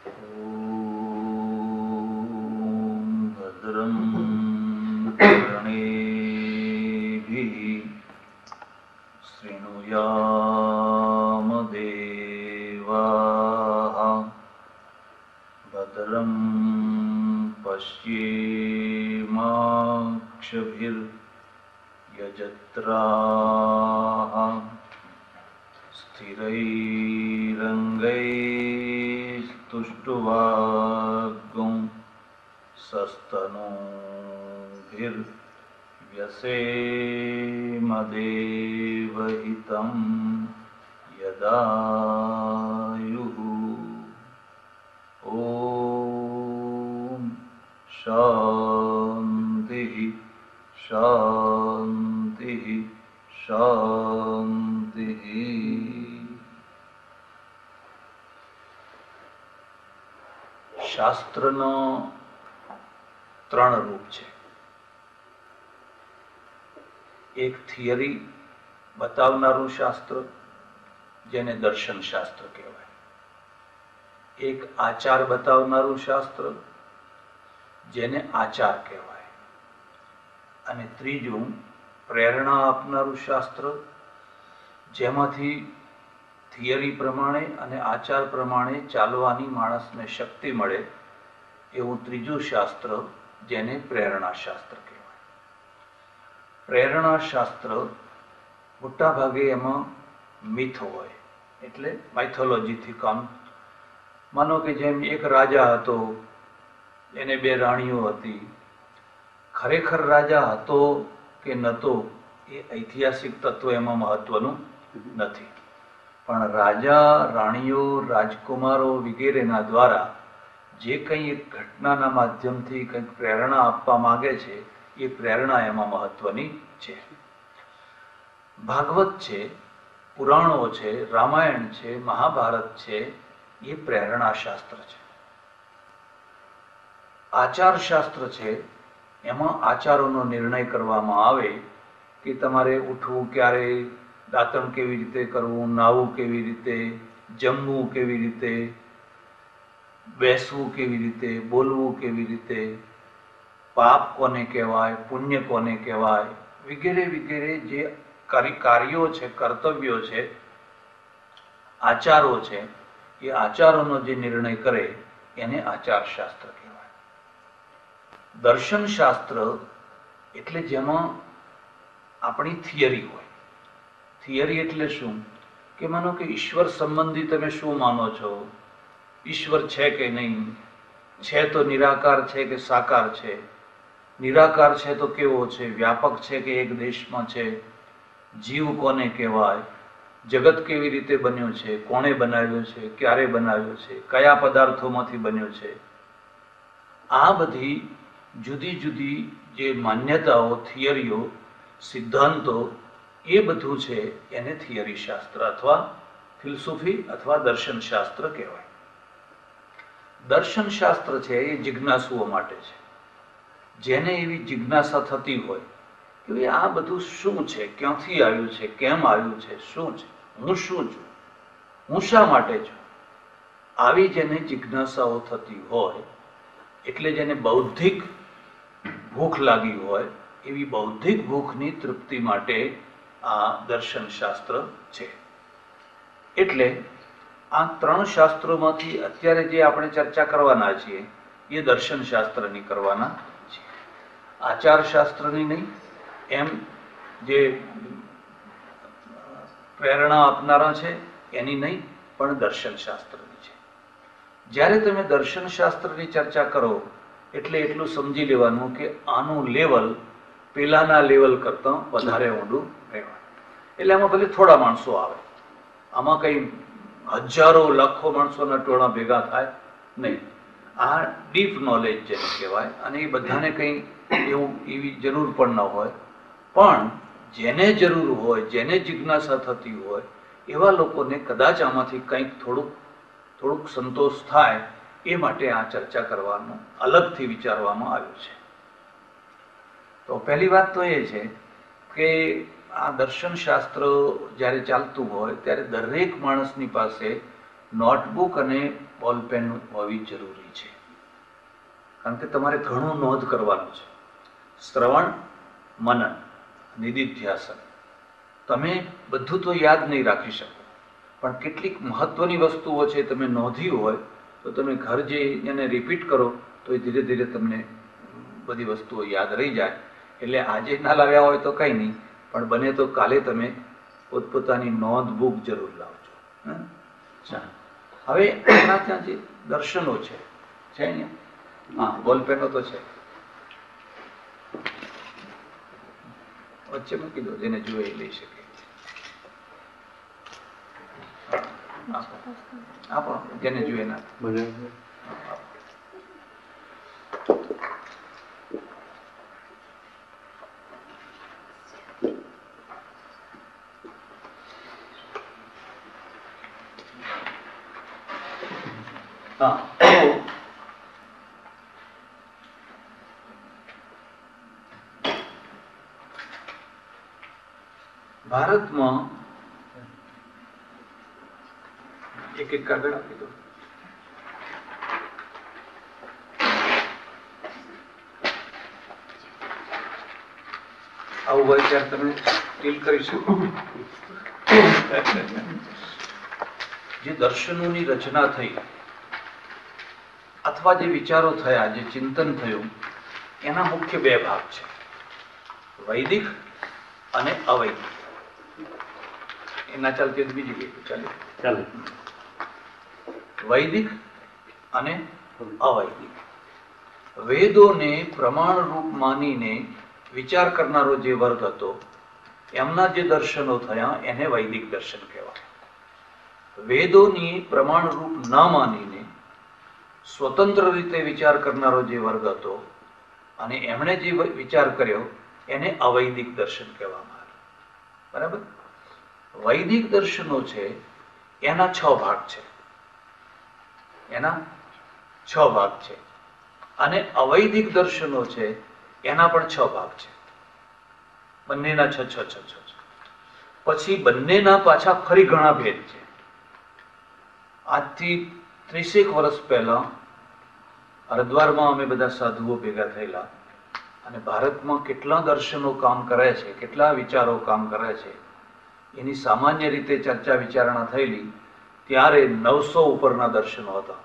ॐ भद्रं कर्णेभिः शृणुयाम देवाः भद्रं पश्येमाक्षभिर्यजत्राः स्थिरैरङ्गैस्तुष्टुवागुं सस्तनूभिर्व्यसेम देवहितं यदायुः। ॐ शान्तिः शान्तिः शान्तिः। શાસ્ત્રનો ત્રણ રૂપ છે. એક થિયરી બતાવનારું શાસ્ત્ર જેને દર્શન શાસ્ત્ર કહેવાય, એક આચાર બતાવનારું શાસ્ત્ર જેને આચાર કહેવાય, અને ત્રીજું પ્રેરણા આપનારું શાસ્ત્ર જેમાંથી થિયરી પ્રમાણે અને આચાર પ્રમાણે ચાલવાની માણસને શક્તિ મળે એવું ત્રીજું શાસ્ત્ર જેને પ્રેરણા શાસ્ત્ર કહેવાય. પ્રેરણા શાસ્ત્ર મોટા ભાગે એમાં મિથ હોય, એટલે માઇથોલોજીથી કામ. માનો કે જેમ એક રાજા હતો, એને બે રાણીઓ હતી. ખરેખર રાજા હતો કે નહોતો એ ઐતિહાસિક તત્વ એમાં મહત્વનું નથી, પણ રાજા રાણીઓ રાજકુમારો વગેરેના દ્વારા જે કંઈ એક ઘટનાના માધ્યમથી કંઈક પ્રેરણા આપવા માંગે છે એ પ્રેરણા એમાં મહત્વની છે. ભાગવત છે, પુરાણો છે, રામાયણ છે, મહાભારત છે, એ પ્રેરણા શાસ્ત્ર છે. આચાર શાસ્ત્ર છે, એમાં આચારોનો નિર્ણય કરવામાં આવે કે તમારે ઉઠવું ક્યારે, દાંતણ કેવી રીતે કરવું, નાહવું કેવી રીતે, જમવું કેવી રીતે, બેસવું કેવી રીતે, બોલવું કેવી રીતે, પાપ કોને કહેવાય, પુણ્ય કોને કહેવાય, વગેરે વગેરે જે કાર્યો છે, કર્તવ્યો છે, આચારો છે, એ આચારોનો જે નિર્ણય કરે એને આચાર શાસ્ત્ર કહેવાય. દર્શન શાસ્ત્ર એટલે જેમાં આપણી થિયરી હોય. થિયરી એટલે શું કે માનો કે ઈશ્વર સંબંધી તમે શું માનો છો, ઈશ્વર છે કે નહીં, છે તો નિરાકાર છે કે સાકાર છે, નિરાકાર છે તો કેવો છે, વ્યાપક છે કે એક દેશમાં છે, જીવ કોને કહેવાય, જગત કેવી રીતે બન્યું છે, કોણે બનાવ્યો છે, ક્યારે બનાવ્યો છે, કયા પદાર્થોમાંથી બન્યો છે. આ બધી જુદી જુદી જે માન્યતાઓ, થિયરીઓ, સિદ્ધાંતો, એ બધું છે એને થિયરી શાસ્ત્ર અથવા ફિલસૂફી અથવા દર્શન શાસ્ત્ર કહેવાય. દર્શન શાસ્ત્ર છે એ જિજ્ઞાસુઓ માટે છે, જેને એવી જિજ્ઞાસા થતી હોય કે ભાઈ આ બધું શું છે, ક્યાંથી આવ્યું છે, કેમ આવ્યું છે, શું છે, હું શું છું, હું શા માટે છું. આવી જેને જિજ્ઞાસાઓ થતી હોય, એટલે જેને બૌદ્ધિક ભૂખ લાગી હોય, એવી બૌદ્ધિક ભૂખની તૃપ્તિ માટે આ દર્શન શાસ્ત્ર છે. એટલે આ ત્રણ શાસ્ત્રોમાંથી અત્યારે જે આપણે ચર્ચા કરવાના છીએ એ દર્શન શાસ્ત્રની કરવાના છીએ. આચાર શાસ્ત્રની નહીં, એમ જે પ્રેરણા આપનારા છે એની નહીં, પણ દર્શન શાસ્ત્રની છે. જ્યારે તમે દર્શન શાસ્ત્રની ચર્ચા કરો એટલે એટલું સમજી લેવાનું કે આનું લેવલ પેલાના લેવલ કરતાં વધારે ઊંડું રહેવાનું. એટલે આમાં ભલે થોડા માણસો આવે, આમાં કંઈ હજારો લાખો માણસોના ટોળા ભેગા થાય નહીં. આ ડીપ નોલેજ જેને કહેવાય, અને એ બધાને કંઈ એવી જરૂર પણ ન હોય, પણ જેને જરૂર હોય, જેને જિજ્ઞાસા થતી હોય એવા લોકોને કદાચ આમાંથી કંઈક થોડુંક સંતોષ થાય એ માટે આ ચર્ચા કરવાનું અલગથી વિચારવામાં આવ્યું છે. તો પહેલી વાત તો એ છે કે આ દર્શન શાસ્ત્ર જ્યારે ચાલતું હોય ત્યારે દરેક માણસની પાસે નોટબુક અને બોલપેન હોવી જરૂરી છે, કારણ કે તમારે ઘણું નોંધ કરવાનું છે. શ્રવણ, મનન, નિધિધ્યાસન. તમે બધું તો યાદ નહીં રાખી શકો, પણ કેટલીક મહત્વની વસ્તુઓ છે તમે નોંધી હોય તો તમે ઘર જઈને રિપીટ કરો તો એ ધીરે ધીરે તમને બધી વસ્તુઓ યાદ રહી જાય. એટલે આજે ના લાવ્યા હોય તો કંઈ નહીં, પણ બને તો કાલે તમે પોતપોતાની નોંધબુક જરૂર લાવજો. હવે આપણા ત્યાં જે દર્શનો છે ને, હા, બોલપેનો તો છે, વચ્ચે મૂકી દો, જેને જોઈએ એ લઈ શકે. આપો, જેને જોઈએ ના. હા, ભારતમાં એક એક કાગળ આપી દો. આવું હોય ત્યારે તમે ડીલ કરી શકો. જે દર્શનોની રચના થઈ અથવા જે વિચારો થયા, જે ચિંતન થયું, એના મુખ્ય બે ભાગ છે, વૈદિક અને અવૈદિક. એના ચાલતી બીજી કઈ ચાલે. વૈદિક અને અવૈદિક. વેદોને પ્રમાણરૂપ માનીને વિચાર કરનારો જે વર્ગ હતો, એમના જે દર્શનો થયા એને વૈદિક દર્શન કહેવાય. વેદોની પ્રમાણરૂપ ન માનીને સ્વતંત્ર રીતે વિચાર કરનારો જે વર્ગ હતો અને એમણે જે વિચાર કર્યો એને અવૈદિક દર્શન કહેવામાં આવે. બરાબર? વૈદિક દર્શનો છે એના 6 ભાગ છે, અને અવૈદિક દર્શનો છે એના પણ 6 ભાગ છે. બંનેના 6. પછી બંનેના પાછા ફરી ઘણા ભેદ છે. આજથી 30 વર્ષ પહેલા હરિદ્વારમાં અમે બધા સાધુઓ ભેગા થયેલા, અને ભારતમાં કેટલા દર્શનો કામ કરે છે, કેટલા વિચારો કામ કરે છે, એની સામાન્ય રીતે ચર્ચા વિચારણા થયેલી ત્યારે 900 ઉપરના દર્શનો હતા.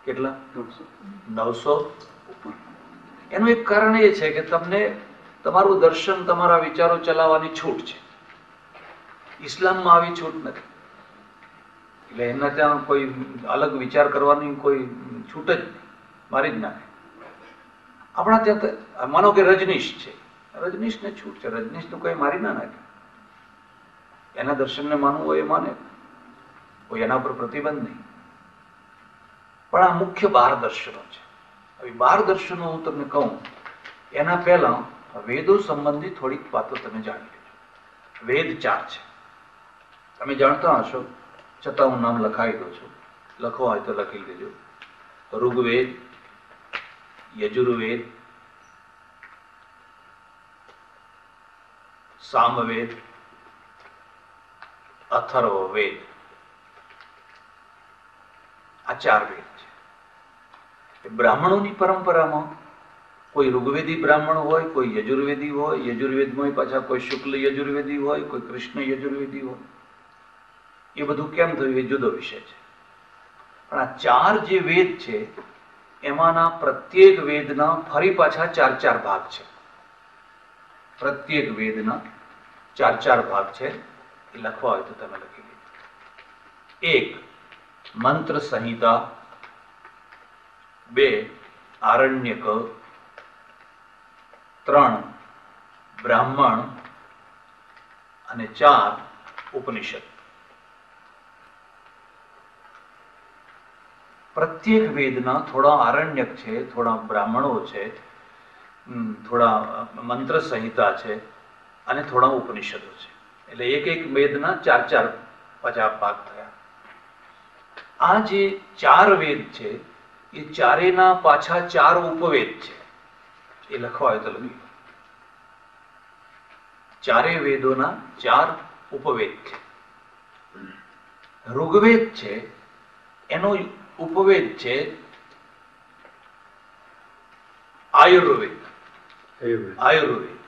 કેટલા? 900 ઉપર. એનું એક કારણ એ છે કે તમને તમારું દર્શન, તમારા વિચારો ચલાવવાની છૂટ છે. ઇસ્લામમાં આવી છૂટ નથી. એટલે એના ત્યાં કોઈ અલગ વિચાર કરવાની કોઈ છૂટ જ નહીં, મારી જ નાખે. આપણા ત્યાં માનો કે રજનીશ છે, રજનીશને છૂટ છે, રજનીશનું કોઈ મારી ના નાખે. એના દર્શનને માનવું હોય એ માને, કોઈ એના પર પ્રતિબંધ નહીં. પણ આ મુખ્ય 12 દર્શનો છે. હવે 12 દર્શનો હું તમને કહું એના પહેલા વેદો સંબંધી થોડીક વાતો તમે જાણી લેજો. વેદ 4 છે, તમે જાણતા હશો, છતાં હું નામ લખાવી દઉં છું. લખવા હોય તો લખી દેજો. ઋગ્વેદ, યજુર્વેદ, સામવેદ, અથર્વવેદ. આ 4 વેદ છે. બ્રાહ્મણોની પરંપરામાં કોઈ ઋગ્વેદી બ્રાહ્મણ હોય, કોઈ યજુર્વેદી હોય, યજુર્વેદમાં પાછા કોઈ શુક્લ યજુર્વેદી હોય, કોઈ કૃષ્ણ યજુર્વેદી હોય. એ બધું કેમ થયું એ જુદો વિષય છે. પણ આ 4 જે વેદ છે એમાંના પ્રત્યેક વેદના ફરી પાછા 4 ભાગ છે. પ્રત્યેક વેદના 4 ભાગ છે. એ લખવા હોય તો તમે લખી લેજો. 1 મંત્ર સંહિતા, 2 આરણ્યક, 3 બ્રાહ્મણ અને 4 ઉપનિષદ. પ્રત્યેક વેદના થોડા આરણ્યક છે, થોડા બ્રાહ્મણો છે, થોડા મંત્ર સંહિતા છે અને થોડા ઉપનિષદો છે. એટલે એક વેદના 4 50 ભાગ થયા. આ જે 4 વેદ છે એ ચારેના પાછા 4 ઉપવેદ છે. એ લખવા હોય તો લખી. 4 વેદોના 4 ઉપવેદ છે. ઋગ્વેદ છે એનો ઉપવેદ છે આયુર્વેદ, આયુર્વેદ.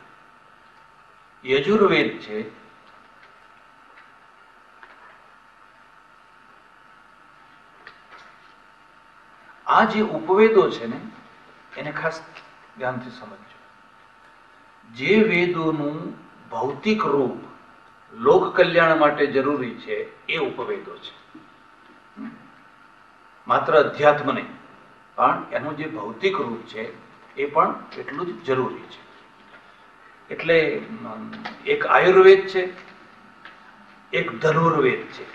યજુર્વેદ છે આ જે ઉપવેદો છે ને એને ખાસ ધ્યાનથી સમજજો. જે વેદોનું ભૌતિક રૂપ લોક કલ્યાણ માટે જરૂરી છે એ ઉપવેદો છે. માત્ર અધ્યાત્મ નહીં, પણ એનું જે ભૌતિક રૂપ છે એ પણ એટલું જ જરૂરી છે. એટલે એક આયુર્વેદ છે, એક ધનુર્વેદ છે.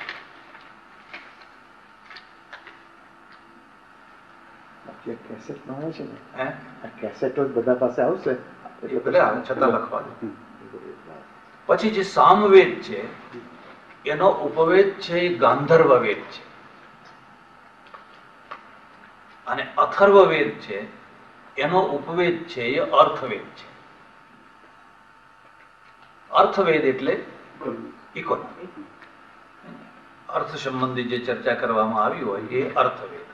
કેસેટમાં આવે છે ને, આ કેસેટો બધા પાસે આવશે એટલે છતાં લખવા દો. પછી જે સામવેદ છે એનો ઉપવેદ છે એ ગાંધર્વ વેદ છે, અને અથર્વવેદ છે એનો ઉપવેદ છે એ અર્થવેદ છે. અર્થવેદ એટલે ઇકોનોમી, અર્થ સંબંધી જે ચર્ચા કરવામાં આવી હોય એ અર્થવેદ.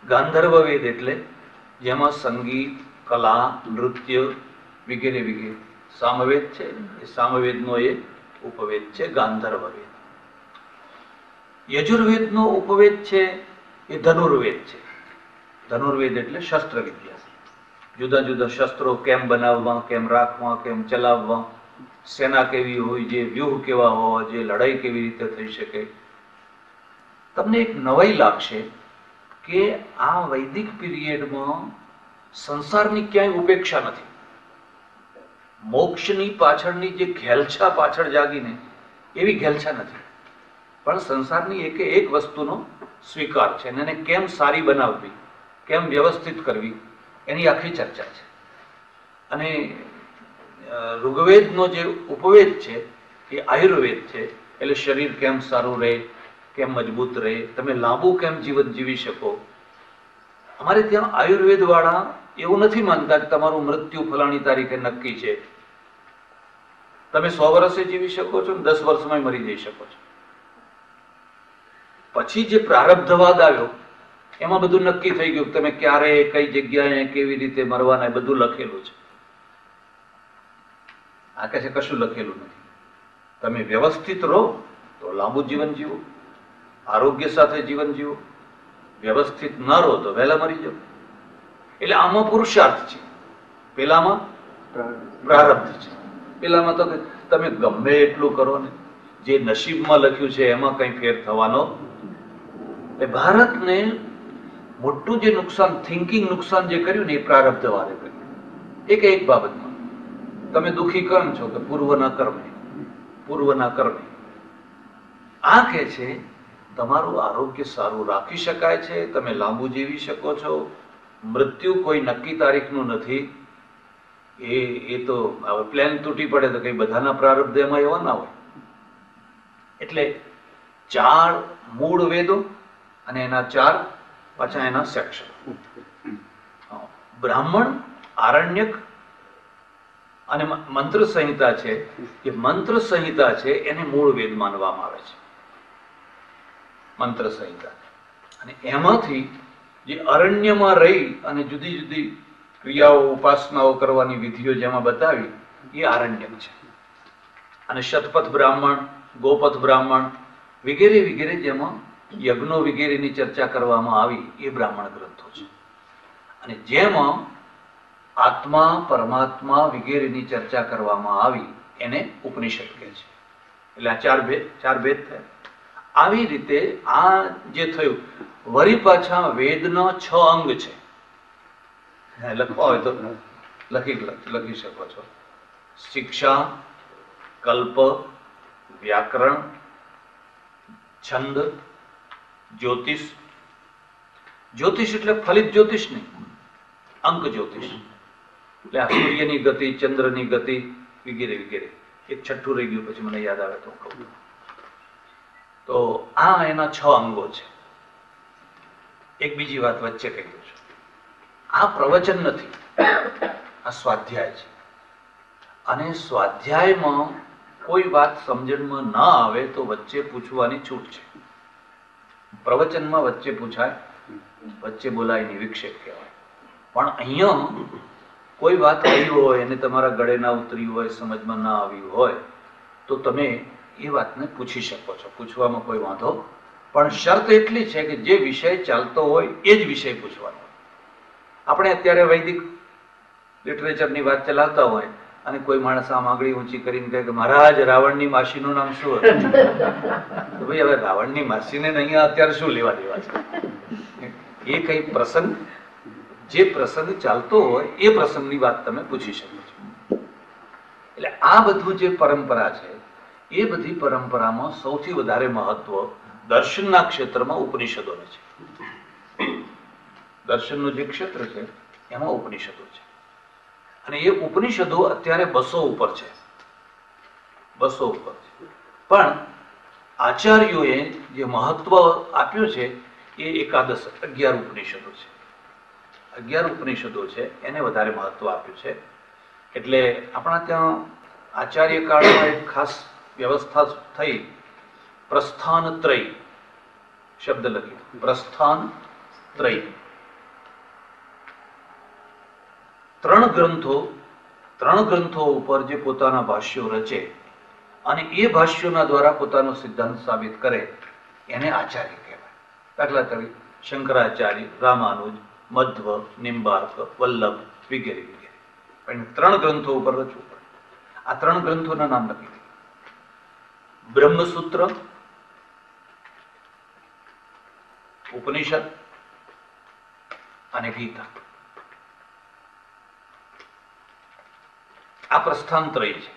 ગાંધર્વ વેદ એટલે જેમાં સંગીત, કલા, નૃત્ય વગેરે વગેરે સામવેદ છે. એ સામવેદનો એ ઉપવેદ છે ગાંધર્વ વેદ. યજુર્વેદનો ઉપવેદ છે એ ધનુર્વેદ છે. ધનુર્વેદ એટલે શસ્ત્ર વિદ્યા. જુદા જુદા શસ્ત્રો કેમ બનાવવા, કેમ રાખવા, કેમ ચલાવવા, સેના કેવી હોય, જે વ્યૂહ કેવા હોવા, જે લડાઈ કેવી રીતે થઈ શકે. તમને એક નવાઈ લાગશે કે આ વૈદિક પીરિયડમાં સંસારની ક્યાંય ઉપેક્ષા નથી. મોક્ષની પાછળની જે ઘેલછા પાછળ જાગીને એવી ઘેલછા નથી, પણ સંસારની એકે એક વસ્તુનો સ્વીકાર છે અને એને કેમ સારી બનાવવી, કેમ વ્યવસ્થિત કરવી, એની આખી ચર્ચા છે. અને ઋગ્વેદનો જે ઉપવેદ છે એ આયુર્વેદ છે. એટલે શરીર કેમ સારું રહે, કેમ મજબૂત રહે, તમે લાંબુ કેમ જીવન જીવી શકો. અમારે ત્યાં આયુર્વેદ વાળા એવું નથી માનતા કે તમારું મૃત્યુ ફલાણી તારીખે નક્કી છે. તમે 100 વર્ષે જીવી શકો છો, 10 વર્ષમાં મરી જઈ શકો છો. પછી જે પ્રારબ્ધવાદ આવ્યો એમાં બધું નક્કી થઈ ગયું, તમે ક્યારે, કઈ જગ્યાએ, કેવી રીતે મરવાના, બધું લખેલું છે. આ કહે છે કશું લખેલું નથી. તમે વ્યવસ્થિત રહો તો લાંબુ જીવન જીવો, આરોગ્ય સાથે જીવન જીવો. વ્યવસ્થિત ન રહો તો વહેલા મરી જાઓ. એટલે આમાં પુરુષાર્થ છે, પેલામાં પ્રારબ્ધ છે. પેલામાં તો તમે ગમે એટલું કરો ને, જે નસીબમાં લખ્યું છે એમાં કઈ ફેર થવાનો. ભારતને મોટું જે નુકસાન, થિંકિંગ નુકસાન જે કર્યું ને એ પ્રારબ્ધવાદે કર્યું. એક બાબતમાં તમે દુઃખી કેમ છો કે પૂર્વના કર્મે, પૂર્વના કર્મે. આ કહે છે તમારું આરોગ્ય સારું રાખી શકાય છે, તમે લાંબુ જીવી શકો છો. મૃત્યુ કોઈ નક્કી તારીખનું નથી. એ તો હવે પ્લેન તૂટી પડે તો કઈ બધાના પ્રારબ્ધ એમાં એવા ના હોય. એટલે 4 મૂળ વેદો અને એના 4 પાછા એના સેક્શન. બ્રાહ્મણ, આરણ્યક અને મંત્ર સંહિતા છે. એ મંત્ર સંહિતા છે એને મૂળ વેદ માનવામાં આવે છે, મંત્ર સંહિતા. અને એમાંથી જે અરણ્યમાં રહી અને જુદી જુદી ક્રિયાઓ, ઉપાસનાઓ કરવાની વિધિઓ જેમાં બતાવી એ આરણ્યક છે. અને શતપથ બ્રાહ્મણ, ગોપથ બ્રાહ્મણ વગેરે વગેરે જેમાં યજ્ઞો વગેરેની ચર્ચા કરવામાં આવી એ બ્રાહ્મણ ગ્રંથો છે. અને જેમાં આત્મા, પરમાત્મા વગેરેની ચર્ચા કરવામાં આવી એને ઉપનિષદ કહે છે. એટલે આ 4 ભેદ થયા. આવી રીતે આ જે થયું, વળી પાછા વેદના 6 અંગ છે. લખવા હોય તો લખી શકો છો. શિક્ષા, કલ્પ, વ્યાકરણ, છંદ, જ્યોતિષ. જ્યોતિષ એટલે ફલિત જ્યોતિષ નહીં, અંક જ્યોતિષ. એટલે આ સૂર્યની ગતિ, ચંદ્રની ગતિ વગેરે વગેરે. એક છઠ્ઠું રહી ગયું, પછી મને યાદ આવે તો કહું. તો આ એના 6 અંગો છે. એક બીજી વાત વચ્ચે કહી દઉં છું. આ પ્રવચન નથી, આ સ્વાધ્યાય છે. અને સ્વાધ્યાયમાં કોઈ વાત સમજણમાં ના આવે તો વચ્ચે પૂછવાની છૂટ છે. પ્રવચનમાં વચ્ચે પૂછાય વચ્ચે બોલાય નહીં, વિક્ષેપ કહેવાય. પણ અહીંયા કોઈ વાત આવી હોય અને તમારા ગળે ના ઉતરી હોય, સમજમાં ના આવી હોય, તો તમે એ વાતને પૂછી શકો છો. પૂછવામાં કોઈ વાંધો, પણ શરત એટલી છે કે જે વિષય ચાલતો હોય એ જ વિષય પૂછવાનો. આપણે અત્યારે વૈદિક લિટરેચરની વાત ચલાવતા હોય અને કોઈ માણસ આમ આંગળી ઊંચી કરીને કહે કે મહારાજ રાવણની માસીનું નામ શું હતું? તો ભાઈ હવે રાવણની માસીને અહીંયા અત્યારે શું લેવા દેવા છે? એ કઈ પ્રસંગ, જે પ્રસંગ ચાલતો હોય એ પ્રસંગની વાત તમે પૂછી શકો છો. એટલે આ બધું જે પરંપરા છે એ બધી પરંપરામાં સૌથી વધારે મહત્વ દર્શનના ક્ષેત્રમાં ઉપનિષદોને છે. દર્શનનું જે ક્ષેત્ર છે એમાં ઉપનિષદો છે, અને એ ઉપનિષદો અત્યારે 200 ઉપર છે. 200 ઉપર છે. પણ આચાર્યોએ જે મહત્વ આપ્યું છે એ 11 ઉપનિષદો છે. 11 ઉપનિષદો છે એને વધારે મહત્વ આપ્યું છે. એટલે આપણા ત્યાં આચાર્ય કાળમાં એક ખાસ વ્યવસ્થા થઈ, પ્રસ્થાન ત્રય શબ્દ લખી. પ્રસ્થાન ત્રય, 3 ગ્રંથો ઉપર જે પોતાના ભાષ્યો રચે અને એ ભાષ્યોના દ્વારા પોતાનો સિદ્ધાંત સાબિત કરે એને આચાર્ય કહેવાય. દાખલા તરીકે શંકરાચાર્ય, રામાનુજ, મધ્વ, નિમ્બાર્ક, વલ્લભ વગેરે વગેરે. પણ 3 ગ્રંથો ઉપર રચવું પડે. આ 3 ગ્રંથોના નામ લખી દે. બ્રહ્મસૂત્ર, ઉપનિષદ અને ગીતા. આ પ્રસ્થાનત્રય છે.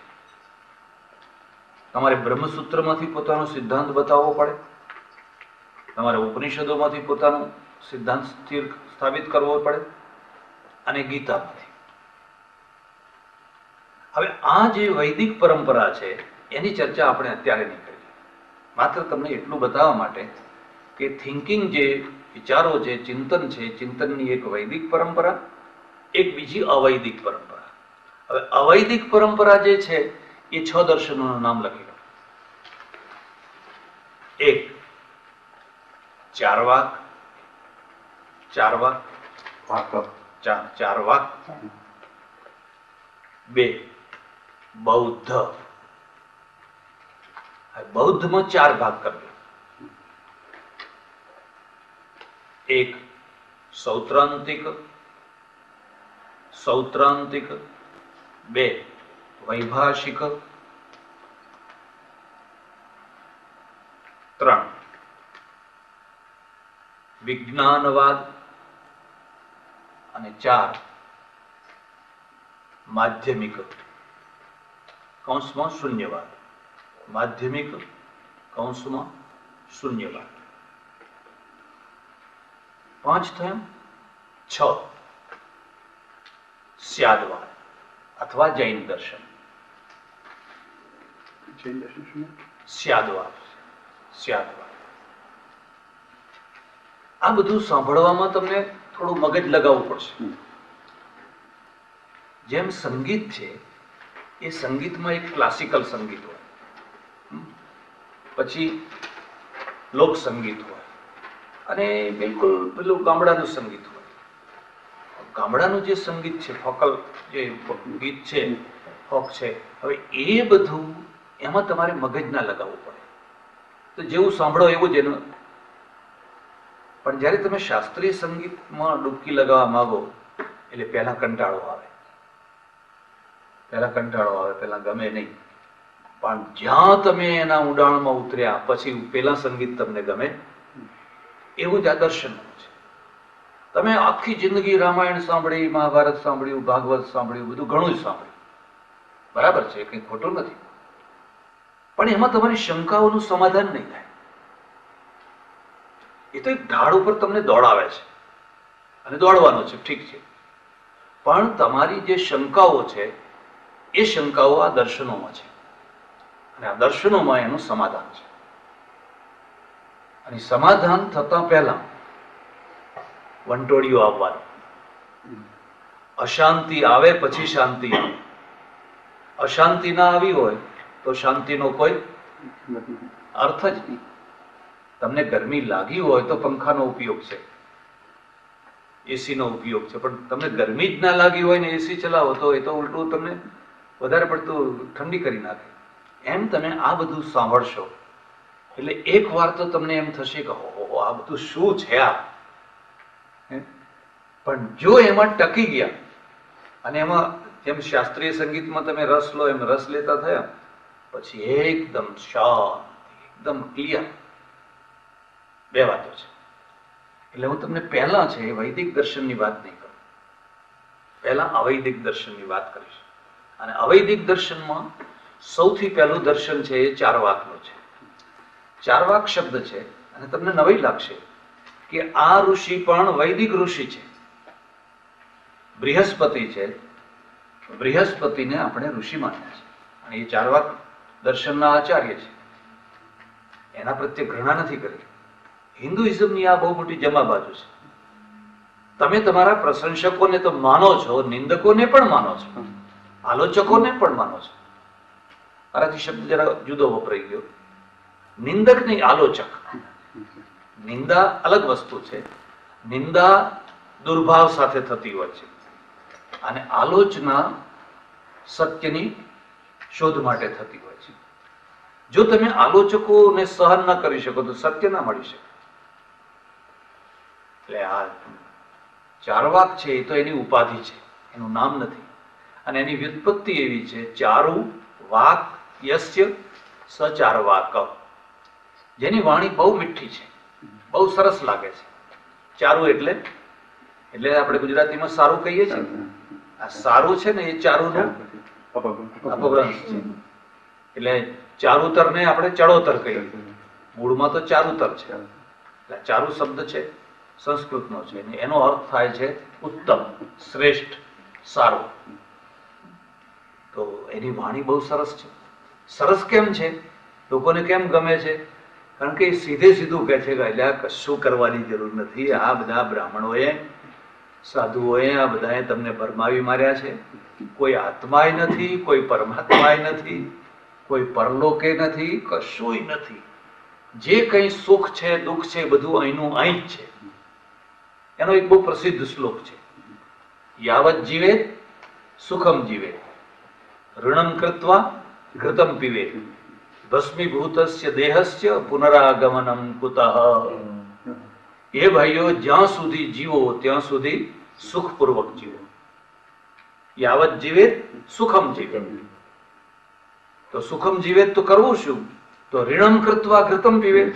તમારે બ્રહ્મસૂત્રમાંથી પોતાનો સિદ્ધાંત બતાવવો પડે, તમારે ઉપનિષદોમાંથી પોતાનો સિદ્ધાંત સ્થાપિત કરવો પડે, અને ગીતામાંથી. હવે આ જે વૈદિક પરંપરા છે એની ચર્ચા આપણે અત્યારે નહીં કરીએ. માત્ર તમને એટલું બતાવવા માટે કે થિંકિંગ, જે વિચારો છે, ચિંતન છે, ચિંતનની એક વૈદિક પરંપરા, એક બીજી અવૈદિક પરંપરા. હવે અવૈદિક પરંપરા જે છે એ 6 દર્શનોનું નામ લખી લો. 1 ચારવાક, ચારવાક. 2 બૌદ્ધ. બૌદ્ધમાં 4 ભાગ કર્યો. 1 સૌત્રાંતિક, 2 વૈભાષિક, 3 વિજ્ઞાનવાદ, અને 4 માધ્યમિક કૌંસમાં શૂન્યવાદ. માધ્યમિક કૌંસમાં શૂન્યવાદ. 5 થયા. 6 સ્યાદવાદ અથવા જૈન દર્શન. સ્યાદવાદ. આ બધું સાંભળવામાં તમને થોડું મગજ લગાવવું પડશે. જેમ સંગીત છે, એ સંગીતમાં એક ક્લાસિકલ સંગીત હોય, પછી લોક સંગીત હોય, અને બિલકુલ પેલું ગામડાનું સંગીત હોય. ગામડાનું જે સંગીત છે, ફોકલ જે ગીત છે, ફોક છે, હવે એ બધું એમાં તમારે મગજ ના લગાવવું પડે. તો જેવું સાંભળો એવું જ એનું. પણ જ્યારે તમે શાસ્ત્રીય સંગીતમાં ડૂબકી લગાવવા માંગો એટલે પહેલા કંટાળો આવે, પહેલા ગમે નહીં. પણ જ્યાં તમે એના ઊંડાણમાં ઉતર્યા પછી પેલા સંગીત તમને ગમે. એવું જ આ દર્શનનું છે. તમે આખી જિંદગી રામાયણ સાંભળી, મહાભારત સાંભળ્યું, ભાગવત સાંભળ્યું, બધું ઘણું જ સાંભળ્યું, બરાબર છે, કંઈ ખોટું નથી. પણ એમાં તમારી શંકાઓનું સમાધાન નહીં થાય. એ તો એક ઢાળ ઉપર તમને દોડાવે છે અને દોડવાનો છે, ઠીક છે. પણ તમારી જે શંકાઓ છે એ શંકાઓ આ દર્શનોમાં છે, અને આ દર્શનોમાં એનું સમાધાન છે. અને સમાધાન થતા પહેલા વંટોળિયું આવવાનું. અશાંતિ આવે પછી શાંતિ આવે. અશાંતિ ના આવી હોય તો શાંતિનો કોઈ અર્થ જ નહીં. તમને ગરમી લાગી હોય તો પંખાનો ઉપયોગ છે, એસી નો ઉપયોગ છે, પણ તમને ગરમી જ ના લાગી હોય ને એસી ચલાવો તો એ તો ઉલટું તમને વધારે પડતું ઠંડી કરી નાખે. એમ તમે આ બધું સાંભળશો એટલે એક વાર તો તમને એમ થશે કે ઓહો આ બધું શું છે આ. પણ જો એમાં ટકી ગયા અને એમાં જેમ શાસ્ત્રીય સંગીતમાં તમે રસ લો એમ રસ લેતા થયા પછી એકદમ શાંત, એકદમ ક્લિયર. બે વાતો છે. એટલે હું તમને પહેલા છે વૈદિક દર્શનની વાત નહીં કરું, પહેલા અવૈદિક દર્શનની વાત કરીશ. અને અવૈદિક દર્શનમાં સૌથી પહેલું દર્શન છે એ ચારવાકનું છે. ચારવાક શબ્દ છે અને તમને નવાઈ લાગશે કે આ ઋષિ પણ વૈદિક ઋષિ છે. બૃહસ્પતિ છે, બૃહસ્પતિને આપણે ઋષિ માન્યા છે અને એ ચારવાક દર્શનના આચાર્ય છે. એના પ્રત્યે ઘૃણા નથી કરી. હિન્દુઇઝમની આ બહુ મોટી જમા બાજુ છે. તમે તમારા પ્રશંસકોને તો માનો છો, નિંદકોને પણ માનો છો, આલોચકોને પણ માનો છો. આનાથી શબ્દ જરા જુદો વપરાઈ ગયો. નિંદક નહીં, આલોચક. નિંદા અલગ વસ્તુ છે. નિંદા દુર્ભાવ સાથે થતી હોય છે અને આલોચના સત્યની શોધ માટે થતી હોય છે. જો તમે આલોચકોને સહન ન કરી શકો તો સત્ય ના મળી શકે. એટલે આ ચારવાક છે એ તો એની ઉપાધિ છે, એનું નામ નથી. અને એની વ્યુત્પત્તિ એવી છે, ચારુ વાક યસ્ય સચારવાક, જેની વાણી બહુ મીઠી છે, બહુ સરસ લાગે છે. ચારુ એટલે આપણે ગુજરાતીમાં સારું કહીએ છીએ. આ સારું છે ને એ ચારુનું અપભ્રંશ છે. એટલે ચારુતર ને આપણે ચડોતર કહીએ. મૂળમાં તો ચારુતર છે. એટલે ચારુ શબ્દ છે સંસ્કૃતનો છે, એનો અર્થ થાય છે ઉત્તમ, શ્રેષ્ઠ, સારું. તો એની વાણી બહુ સરસ છે. સરસ કેમ છે? લોકોને કેમ ગમે છે? કારણ કે એ સીધે સીધું કહે છે કે અલ્યા કશું કરવાની જરૂર નથી. આ બધા બ્રાહ્મણોએ, સાધુઓએ, આ બધાએ તમને ભરમાવી માર્યા છે. કોઈ આત્માય નથી, કોઈ પરમાત્માય નથી, કોઈ પરલોકે નથી, કશુંય નથી. જે કંઈ સુખ છે, દુઃખ છે, બધું અહીંનું અહીં જ છે. એનો એક બહુ પ્રસિદ્ધ શ્લોક છે, યાવત જીવેત સુખમ જીવેત, ઋણમ કૃત્વા ઘૃતમ પીવેત, ભસ્મીભૂતસ્ય દેહસ્ય પુનરાગમનમ કુતઃ. એ ભાઈઓ, જ્યાં સુધી જીવો ત્યાં સુધી સુખપૂર્વક જીવો. યાવત જીવેત સુખમ જીવેત. તો સુખમ જીવેત તો કરવું શું? તો ઋણમ કૃત્વા ઘૃતમ પીવેત.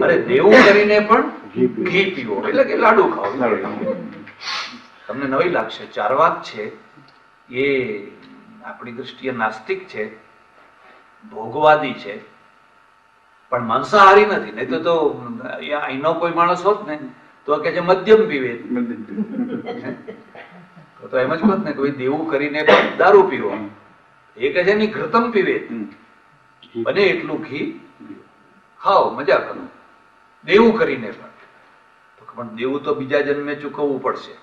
અરે દેવું કરીને પણ ઘી પીવો, એટલે કે લાડુ ખાઓ. તમને નવી લાગશે. ચારવાક છે એ આપણી દૃષ્ટિએ નાસ્તિક છે, ભોગવાદી છે, પણ માંસાહારી નથી. નહીં તો અહીંનો કોઈ માણસ હોત ને તો કે છે મધ્યમ પીવે, તો એમ જ હોત ને કોઈ દેવું કરીને પણ દારૂ પીવો. એ કહે છે ની ઘૃતમ પીવે, બને એટલું ઘી ખાઓ, મજા કરો, દેવું કરીને પણ દેવું તો બીજા જન્મે ચૂકવવું પડશે.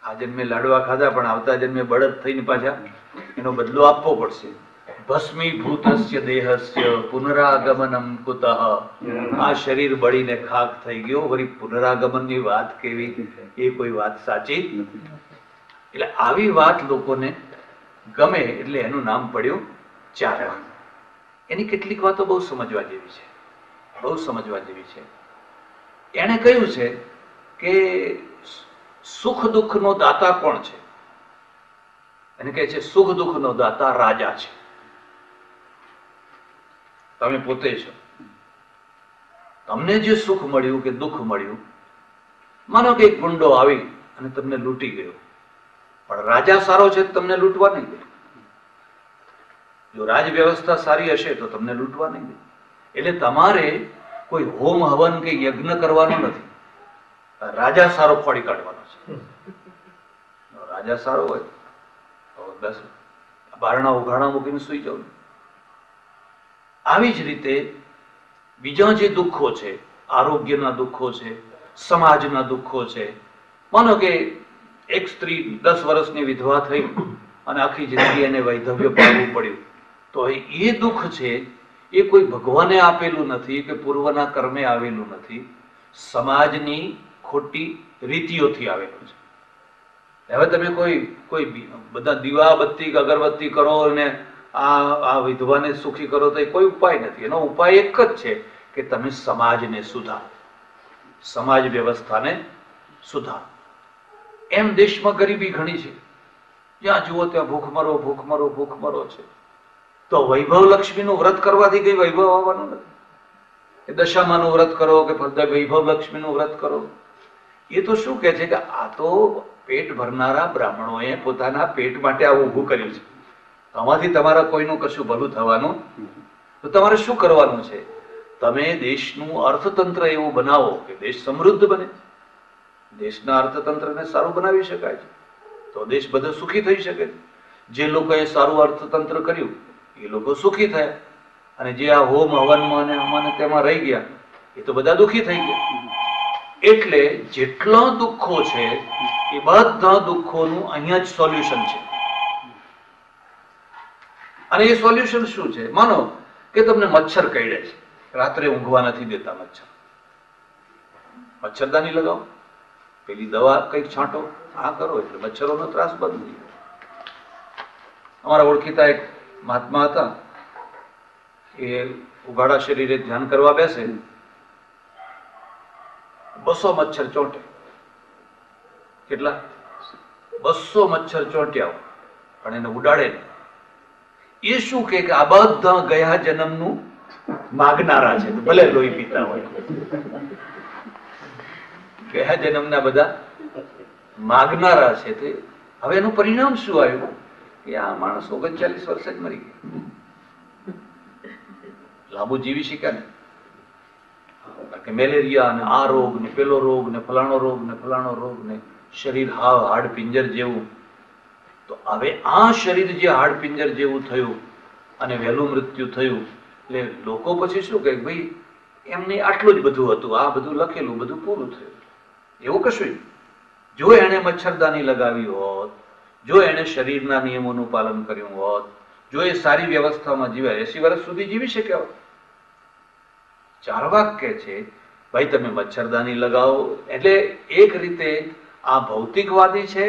આ જન્મે લાડવા ખાધા પણ આવતા જન્મે બળદ થઈને પાછા એનો બદલો આપવો પડશે. ભસ્મીભૂતસ્ય દેહસ્ય પુનરાગમનમ કુતઃ. આ શરીર બળીને ખાક થઈ ગયો, વળી પુનરાગમનની વાત કેવી? એ કોઈ વાત સાચી નથી. એટલે આવી વાત લોકોને ગમે એટલે એનું નામ પડ્યું ચારવાક. એની કેટલીક વાતો બહુ સમજવા જેવી છે, બહુ સમજવા જેવી છે. એણે કહ્યું છે કે સુખ દુઃખ નો દાતા કોણ છે? એને કહે છે સુખ દુઃખ નો દાતા રાજા છે. તમે પોતે છો. તમને જે સુખ મળ્યું કે દુઃખ મળ્યું, માનો કે એક ગુંડો આવી અને તમને લૂંટી ગયો, પણ રાજા સારો છે તમને લૂંટવા નહીં દે. જો રાજ વ્યવસ્થા સારી હશે તો તમને લૂંટવા નહીં દે. એટલે તમારે કોઈ હોમ હવન કે યજ્ઞ કરવાનો નથી, રાજા સારો ફોડી કાઢવાનો છે. રાજા સારો હોય તો બસ બારણા ઉઘાડા મૂકીને સુઈ જાવ. આવી જ રીતે બીજા જે દુઃખો છે, આરોગ્યના દુઃખો છે, સમાજના દુઃખો છે. માનો કે એક સ્ત્રી 10 વર્ષની વિધવા થઈ અને આખી જિંદગી એને વૈધવ્ય પાડવું પડ્યું, તો એ દુઃખ છે એ કોઈ ભગવાને આપેલું નથી કે પૂર્વના કર્મે આવેલું નથી. સમાજની ખોટી રીતિઓથી આવેલું છે. હવે તમે કોઈ બધા દીવાબત્તી કે અગરબત્તી કરો અને આ વિધવાને સુખી કરો તો એ કોઈ ઉપાય નથી. એનો ઉપાય એક જ છે કે તમે સમાજને સુધારો, સમાજ વ્યવસ્થાને સુધારો. એમ દેશમાં ગરીબી ઘણી છે, જ્યાં જુઓ ત્યાં ભૂખમરો ભૂખમરો ભૂખમરો છે. તો વૈભવ લક્ષ્મીનું વ્રત કરવાથી કઈ વૈભવ આવવાનું નથી. એ દશામાનું વ્રત કરો કે વૈભવ લક્ષ્મીનું વ્રત કરો, એ તો શું કે છે કે આ તો પેટ ભરનારા બ્રાહ્મણોએ પોતાના પેટ માટે આવું ઊભું કર્યું છે. આમાંથી તમારા કોઈનું કશું ભલું થવાનું. તો તમારે શું કરવાનું છે? તમે દેશનું અર્થતંત્ર એવું બનાવો કે દેશ સમૃદ્ધ બને. દેશના અર્થતંત્રને સારું બનાવી શકાય છે તો દેશ બધો સુખી થઈ શકે છે. જે લોકોએ સારું અર્થતંત્ર કર્યું એ લોકો સુખી થયા, અને જે આ હોમ હવનમાં અને આમાં તેમાં રહી ગયા એ તો બધા દુઃખી થઈ ગયા. એટલે જેટલા દુઃખો છે એ બધા દુઃખોનું અહીંયા જ સોલ્યુશન છે. અને એ સોલ્યુશન શું છે? માનો કે તમને મચ્છર કરડે છે, રાત્રે ઊંઘવા નથી દેતા મચ્છર, મચ્છરદાની લગાવો, પેલી દવા કંઈક છાંટો, આ કરો એટલે મચ્છરોનો ત્રાસ બંધ થઈ જાય. અમારા ઓળખીતા એક મહાત્મા હતા, એ ઉઘાડા શરીરે ધ્યાન કરવા બેસે, 200 મચ્છર ચોંટે. કેટલા? 200 મચ્છર ચોંટ્યા પણ એને ઉડાડે નહીં. એ શું કે આ બધા ગયા જન્મનું માગનારા છે, ભલે લોહી પીતા હોય. ગયા જન્મના બધા માગનારા છે. તે હવે એનું પરિણામ શું આવ્યું કે આ માણસ 39 વર્ષે જ મરી ગયા. લાંબુ જીવી શક્યા ને, કે મેલેરિયા ને આ રોગ ને પેલો રોગ ને ફલાણો રોગ ને ફલાણો રોગ ને શરીર હાડ પિંજર જેવું. તો હવે આ શરીર જે હાડ પિંજર જેવું થયું અને વહેલું મૃત્યુ થયું એટલે લોકો પછી શું કહે, ભાઈ એમને આટલું જ બધું હતું, આ બધું લખેલું બધું પૂરું થયું. એવું કશું. જો એને મચ્છરદાની લગાવી હોત, જો એને શરીરના નિયમોનું પાલન કર્યું હોત, જો એ સારી વ્યવસ્થામાં જીવ્યા, 80 વર્ષ સુધી જીવી શક્યા હોત. ચારવાક કે છે ભાઈ તમે મચ્છરદાની લગાવો. એટલે એક રીતે આ ભૌતિકવાદી છે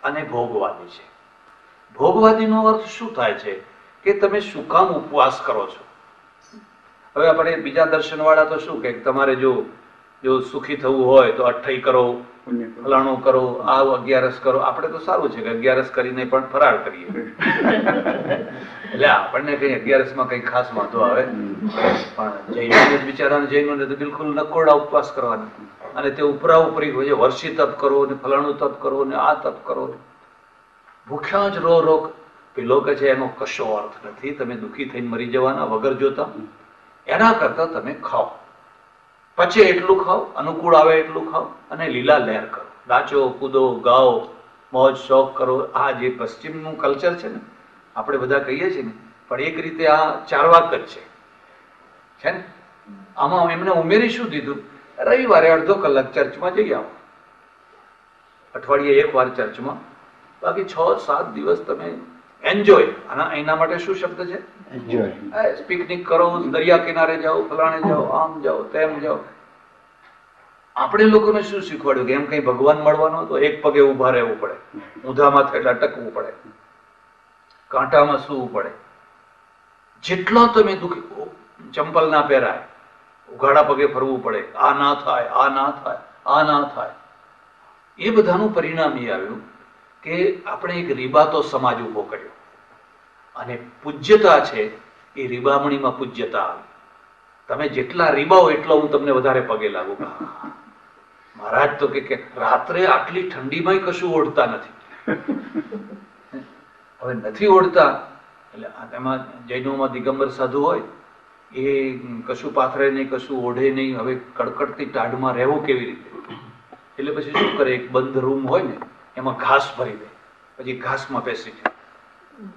અને ભોગવાદી છે. ભોગવાદીનો અર્થ શું થાય છે કે તમે શું કામ ઉપવાસ કરો છો? હવે આપણે બીજા દર્શન વાળા તો શું કે તમારે જો સુખી થવું હોય તો 28 કરો, ફલાણું કરો, આ 11 કરો. આપણે તો સારું છે કે 11 કરીને પણ ફરાળ કરીએ, એટલે આપણને કઈ 11 માં કઈ ખાસ વાંધો આવે. પણ જૈનોને બિચારાને જૈનોને તો બિલકુલ નકોરડા ઉપવાસ કરવાના, અને તે ઉપરા ઉપરી હોય છે, વર્ષી તપ કરો ને ફલાણું તપ કરો ને આ તપ કરો ને ભૂખ્યા જ રો. પેલો કે છે એનો કશો અર્થ નથી, તમે દુઃખી થઈને મરી જવાના વગર જોતા. એના કરતા તમે ખાઓ, પછી એટલું ખાઓ, અનુકૂળ આવે એટલું ખાઓ, અને લીલા લહેર કરો, નાચો કૂદો ગાઓ, મોજ શોખ કરો. આ જે પશ્ચિમનું કલ્ચર છે ને, આપણે બધા કહીએ છીએ ને, પણ એક રીતે આ ચારવાક જ છે ને. આમાં એમને ઉમેરી શું દીધું? રવિવારે અડધો કલાક ચર્ચમાં જઈ આવો, અઠવાડિયે 1 વાર ચર્ચમાં, બાકી 6-7 દિવસ તમે એન્જોય. અને એના માટે શું શબ્દ છે? એન્જોય. પિકનિક કરો, દરિયા કિનારે જાઓ, ફલાણે જાઓ, આમ જાઓ, તેમ જાઓ. આપણે લોકોને શું શીખવાડ્યું કે એમ કઈ ભગવાન મળવાનો તો એક પગે ઉભા રહેવું પડે, ઊંધામાં થયેલા ટકવું પડે, કાંટામાં સૂવું પડે. જેટલા તમે દુઃખી, ચંપલ ના પહેરાય, ઉઘાડા પગે ફરવું પડે, આ ના થાય, આ ના થાય, આ ના થાય. એ બધાનું પરિણામ એ આવ્યું કે આપણે એક રીબાતો સમાજ ઉભો કર્યો, અને પૂજ્યતા છે એ રીબામણીમાં પૂજ્યતા આવી. તમે જેટલા રીબાઓ એટલો હું તમને વધારે પગે લાગુ. મહારાજ તો કે રાત્રે આટલી ઠંડીમાં કશું ઓઢતા નથી. હવે નથી ઓઢતા એટલે એમાં જૈનોમાં દિગંબર સાધુ હોય, એ કશું પાથરે નહીં, કશું ઓઢે નહીં. હવે કડકડતી ટાઢમાં રહેવું કેવી રીતે? એટલે પછી શું કરે, એક બંધ રૂમ હોય ને એમાં ઘાસ ભરી દે, પછી ઘાસમાં બેસી જાય,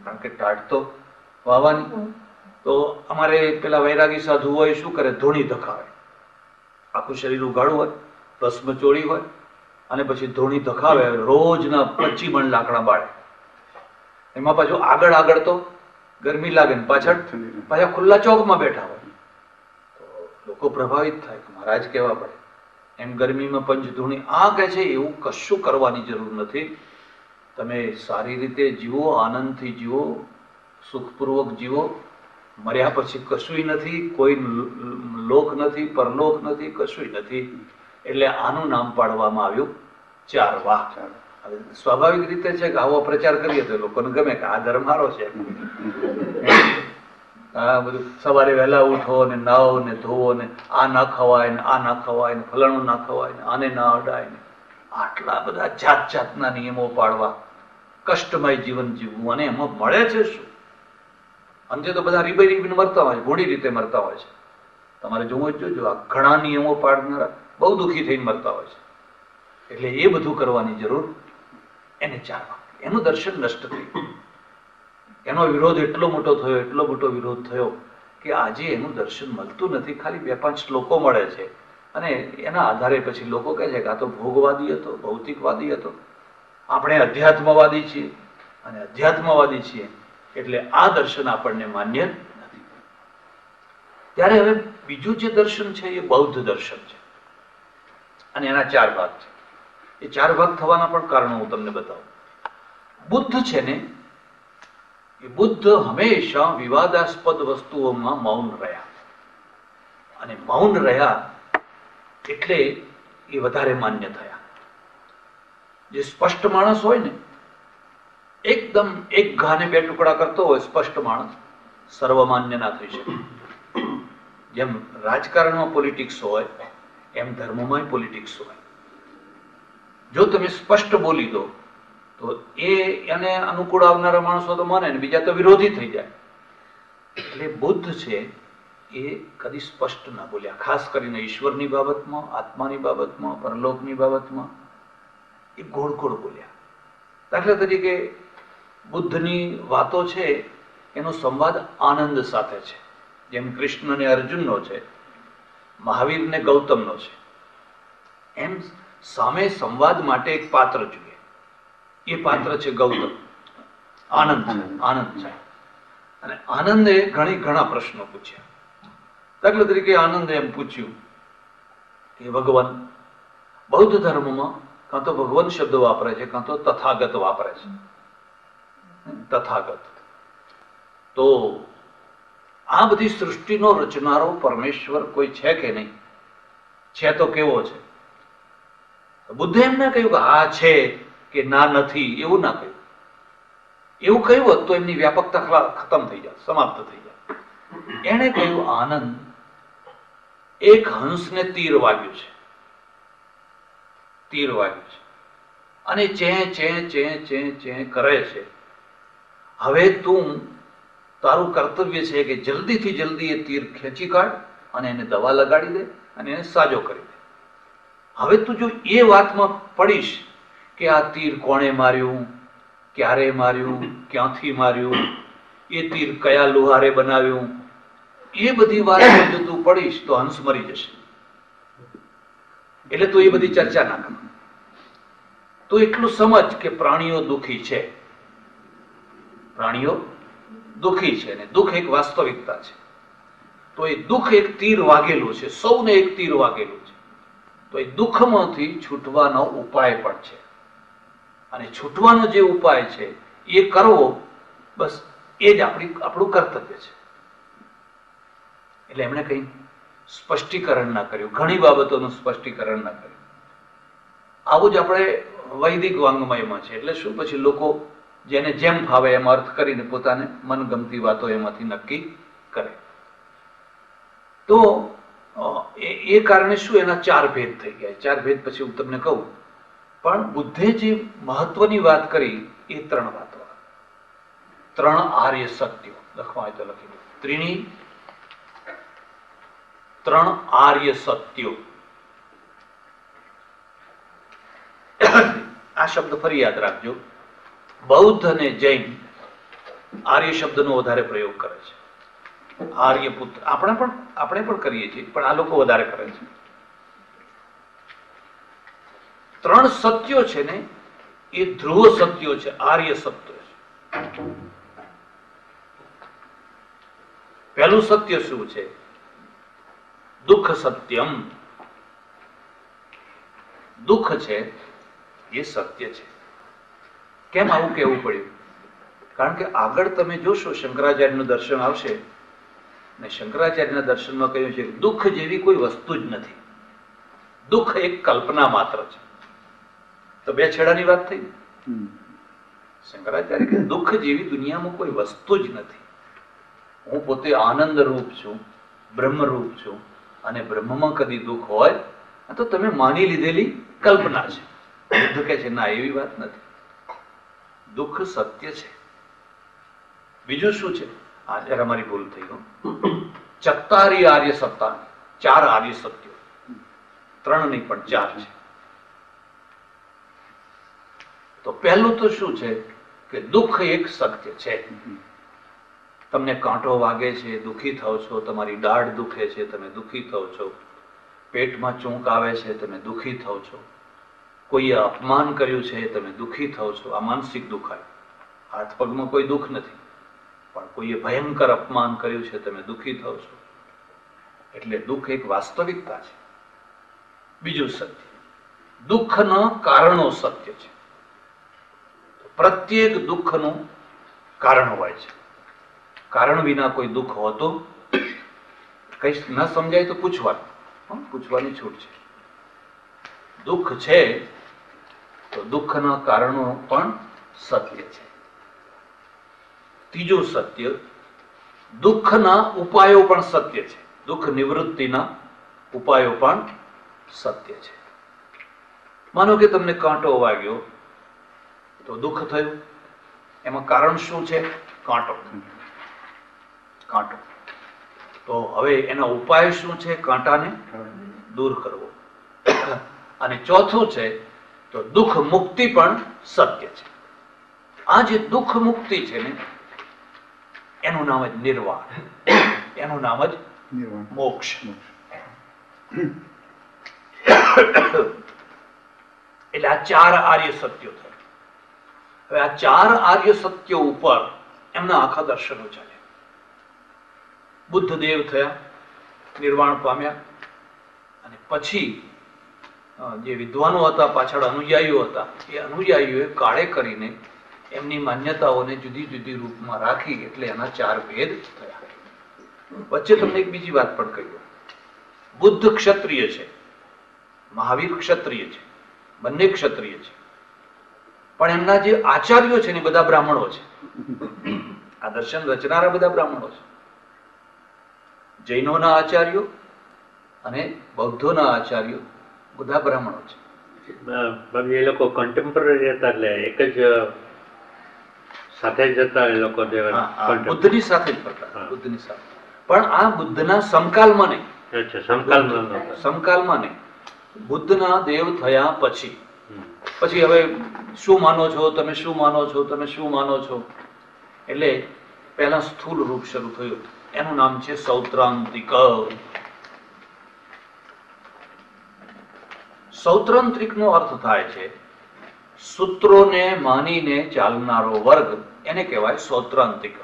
કારણ કે ટાઢ તો વાવાની. તો અમારે પેલા વૈરાગી સાધુ હોય શું કરે, ધૂણી ધખાવે, આખું શરીર ઉગાડું હોય, ભસ્મ ચોળી હોય, અને પછી ધૂણી ધખાવે. રોજના 25 મણ લાકડા બાળે. એમાં પાછું આગળ તો ગરમી લાગે ને પાછા ખુલ્લા ચોકમાં બેઠા હોય. તો લોકો પ્રભાવિત થાય કે મહારાજ કેવા પડે. એમ ગરમીમાં પંચધૂણી આ કહે છે એવું કશું કરવાની જરૂર નથી. તમે સારી રીતે જીવો, આનંદથી જીવો, સુખપૂર્વક જીવો. મર્યા પછી કશુંય નથી, કોઈ લોક નથી, પરલોક નથી, કશુંય નથી. એટલે આનું નામ પાડવામાં આવ્યું ચારવાક. સ્વાભાવિક રીતે છે કે આવો પ્રચાર કરીએ તો લોકોને ગમે કે આ ધર્મ સારો છે. આ બધું સવારે વહેલા ઉઠો ને નાહો ને ધોવો ને આ ના ખવાય ને આ ના ખવાય ને ફલાણું ના ખવાય ને આને ના અડાય ને આટલા બધા જાત જાતના નિયમો પાડવા, કષ્ટમય જીવન જીવવું, અને એમાં મળે છે શું? અંતે તો બધા રીબાઈ રીબીને મરતા હોય છે, ઘોડી રીતે મરતા હોય છે. તમારે જોવું જ જોજો, આ ઘણા નિયમો પાડનારા બહુ દુઃખી થઈને મરતા હોય છે. એટલે એ બધું કરવાની જરૂર એને ચારવા. એનું દર્શન નષ્ટ થયું. એનો વિરોધ એટલો મોટો થયો, એટલો મોટો વિરોધ થયો કે આજે એનું દર્શન મળતું નથી. ખાલી 2-5 શ્લોકો મળે છે અને એના આધારે પછી લોકો કહે છે કે આ તો ભોગવાદી હતો, ભૌતિકવાદી હતો. આપણે અધ્યાત્મવાદી છીએ અને અધ્યાત્મવાદી છીએ એટલે આ દર્શન આપણને માન્ય નથી. ત્યારે હવે બીજું જે દર્શન છે એ બૌદ્ધ દર્શન છે અને એના 4 ભાગ છે. એ 4 ભાગ થવાના પણ કારણો હું તમને બતાવું. બુદ્ધ છે ને, એ બુદ્ધ હંમેશા વિવાદાસ્પદ વસ્તુઓમાં મૌન રહ્યા, અને મૌન રહ્યા એટલે એ વધારે માન્ય થયા. જે સ્પષ્ટ માણસ હોય ને, એકદમ એક ઘાને 2 ટુકડા કરતો હોય સ્પષ્ટ માણસ, સર્વમાન્ય ના થઈ શકે. જેમ રાજકારણમાં પોલિટિક્સ હોય એમ ધર્મમાં પોલિટિક્સ હોય. જો તમે સ્પષ્ટ બોલી દો તો એને અનુકૂળ આવનારા માણસો તો માને ને બીજા તો વિરોધી થઈ જાય. એટલે બુદ્ધ છે એ કદી સ્પષ્ટ ના બોલ્યા. ખાસ કરીને ઈશ્વરની બાબતમાં, આત્માની બાબતમાં, પરલોકની બાબતમાં એ ગોળ ગોળ બોલ્યા. દાખલા તરીકે બુદ્ધની વાતો છે એનો સંવાદ આનંદ સાથે છે. જેમ કૃષ્ણ ને અર્જુનનો છે, મહાવીર ને ગૌતમનો છે, એમ સામે સંવાદ માટે એક પાત્ર જોઈએ. એ પાત્ર છે ગૌતમ. આનંદ છે, આનંદ છે. અને આનંદે ઘણા પ્રશ્નો પૂછ્યા. દાખલા તરીકે આનંદે એમ પૂછ્યું કે ભગવાન, બૌદ્ધ ધર્મમાં કાં તો ભગવાન શબ્દ વાપરે છે કાં તો તથાગત વાપરે છે. તથાગત તો આ બધી સૃષ્ટિનો રચનારો પરમેશ્વર કોઈ છે કે નહીં? છે તો કેવો છે? બુદ્ધે એમ ના કહ્યું કે આ છે કે ના નથી, એવું ના કહ્યું. એવું કહ્યું હોત તો એમની વ્યાપકતા ખતમ થઈ જાય, સમાપ્ત થઈ જાય. એણે કહ્યું આનંદ, એક હંસને તીર વાગ્યું છે, તીર વાગ્યું છે અને ચે ચે ચે ચે ચે કરે છે. હવે તું, તારું કર્તવ્ય છે કે જલ્દીથી જલ્દી એ તીર ખેંચી કાઢ અને એને દવા લગાડી દે અને એને સાજો કરી દે. હવે તું જો એ વાતમાં પડીશ કે આ તીર કોણે માર્યું, ક્યારે માર્યું, ક્યાંથી માર્યું, એ તીર કયા લુહારે બનાવ્યું, એ બધી વાતમાં જો તું પડીશ તો હંસ મરી જશે. એટલે તું એ બધી ચર્ચા ના કર. તું એટલું સમજ કે પ્રાણીઓ દુઃખી છે, પ્રાણીઓ દુઃખી છે અને દુઃખ એક વાસ્તવિકતા છે. તો એ દુઃખ એક તીર વાગેલું છે, સૌને એક તીર વાગેલું છે. તો એ દુઃખમાંથી છૂટવાનો ઉપાય પણ છે, અને છૂટવાનો જે ઉપાય છે એ કરવો, બસ એ જ આપણું કર્તવ્ય છે. એટલે એમણે કંઈ સ્પષ્ટીકરણ ના કર્યું, ઘણી બાબતોનું સ્પષ્ટીકરણ ના કર્યું. આવું જ આપણે વૈદિક વાંગ્મયમાં છે. એટલે શું, પછી લોકો જેને જેમ ફાવે એમ અર્થ કરીને પોતાને મનગમતી વાતો એમાંથી નક્કી કરે. તો એ કારણે શું, એના 4 ભેદ થઈ ગયા. 4 ભેદ પછી હું તમને કહું, પણ બુદ્ધે જે મહત્વની વાત કરી એ 3 વાતો, 3 આર્ય સત્યો. લખવા હોય તો લખી દો, 3 આર્ય સત્યો. આ શબ્દ ફરી યાદ રાખજો. બૌદ્ધ અને જૈન આર્ય શબ્દનો વધારે પ્રયોગ કરે છે. આર્યપુત્ર આપણે પણ કરીએ છીએ, પણ આ લોકો વધારે કરે છે. 3 સત્યો છે ને એ ધ્રુવ સત્યો છે, આર્ય સત્યો છે. પહેલું સત્ય શું છે? દુઃખ સત્યમ. દુઃખ છે એ સત્ય છે. કેમ આવું કહેવું પડ્યું? કારણ કે આગળ તમે જોશો શંકરાચાર્યનું દર્શન આવશે ને શંકરાચાર્યના દર્શનમાં કહ્યું છે કે દુઃખ જેવી કોઈ વસ્તુ જ નથી. દુઃખ એક કલ્પના માત્ર છે. તો બે છેડાની વાત થઈ. શંકરાચાર્ય કે દુઃખ જેવી દુનિયામાં કોઈ વસ્તુ જ નથી. હું પોતે આનંદ રૂપ છું, બ્રહ્મ રૂપ છું, અને બ્રહ્મમાં કદી દુઃખ હોય તો તમે માની લીધેલી કલ્પના છે. બુદ્ધ કહે છે ના, એવી વાત નથી. દુઃખ સત્ય છે. બીજું શું છે? જરા અમારી ભૂલ થઈ ગયું. ચત્તારી આર્ય સત્તા, 4 આર્ય સત્યો, 3 નહીં પણ 4 છે. તો પહેલું તો શું છે કે દુઃખ એક સત્ય છે. તમને કાંટો વાગે છે, દુઃખી થાવ છો, તમારી દાઢ દુખે છે, તમે દુઃખી થાવ છો, પેટમાં ચૂંક આવે છે, તમે દુઃખી થાવ છો, કોઈએ અપમાન કર્યું છે, તમે દુઃખી થાવ છો. આ માનસિક દુઃખ આવ્યું. હાથ પગમાં કોઈ દુઃખ નથી, પણ કોઈએ ભયંકર અપમાન કર્યું છે, તમે દુઃખી થાવ છો. એટલે દુઃખ એક વાસ્તવિકતા છે. બીજું સત્ય, દુઃખના કારણો સત્ય છે. પ્રત્યેક દુઃખનું કારણ હોય છે. કારણ વિના કોઈ દુઃખ હોતું કઈ ન સમજાય તો પૂછવાનું, પૂછવાની છૂટ છે. દુઃખ છે તો દુઃખના કારણો પણ સત્ય છે. ત્રીજું સત્ય, દુઃખના ઉપાયો પણ સત્ય છે. દુઃખ નિવૃત્તિના ઉપાયો પણ સત્ય છે. માનો કે તમને કાંટો વાગ્યો તો દુઃખ થયું. એમાં કારણ શું છે? કાંટો. કાંટો. તો હવે એના ઉપાય શું છે? કાંટાને દૂર કરવો. અને ચોથું છે તો દુઃખ મુક્તિ પણ સત્ય છે. આ જે દુઃખ મુક્તિ છે ને, એનું નામ જ નિર્વાણ, એનું નામ જ મોક્ષ. એટલે આ 4 આર્ય સત્યો થયા. હવે આ 4 આર્ય સત્યો ઉપર એમના આખા દર્શનો ચાલ્યા. બુદ્ધ દેવ થયા, નિર્વાણ પામ્યા, અને પછી જે વિદ્વાનો હતા, પાછળ અનુયાયીઓ હતા, એ અનુયાયીઓએ કાળે કરીને એમની માન્યતાઓને જુદી જુદી રૂપમાં રાખી, એટલે એના 4 ભેદ થયા. વચ્ચે તમને એક બીજી વાત પણ કહી દઉં. બુદ્ધ ક્ષત્રિય છે, મહાવીર ક્ષત્રિય છે, બંને ક્ષત્રિય છે, પણ એમના જે આચાર્યો છે ને બધા બ્રાહ્મણો છે. આ દર્શન રચનારા બધા બ્રાહ્મણો છે. જૈનોના આચાર્યો અને બૌદ્ધોના આચાર્યો બધા બ્રાહ્મણો છે. એ લોકો કન્ટેમ્પરરી હતા, એટલે એક જ સાથે જ હતા એ લોકો. બુદ્ધની સાથે જ ફરતા, બુદ્ધની સાથે. પણ આ બુદ્ધના સમકાલમાં નહીં. સમકાલમાં નહીં, બુદ્ધના દેવ થયા પછી. પછી હવે શું માનો છો તમે, શું માનો છો તમે, શું માનો છો? એટલે પહેલા સ્થૂલ રૂપ શરૂ થયું. એનું નામ છે સૌત્રાંતિક. સૌત્રાંતિક નો અર્થ થાય છે સૂત્રોને માનીને ચાલનારો વર્ગ, એને કહેવાય સૌત્રાંતિક.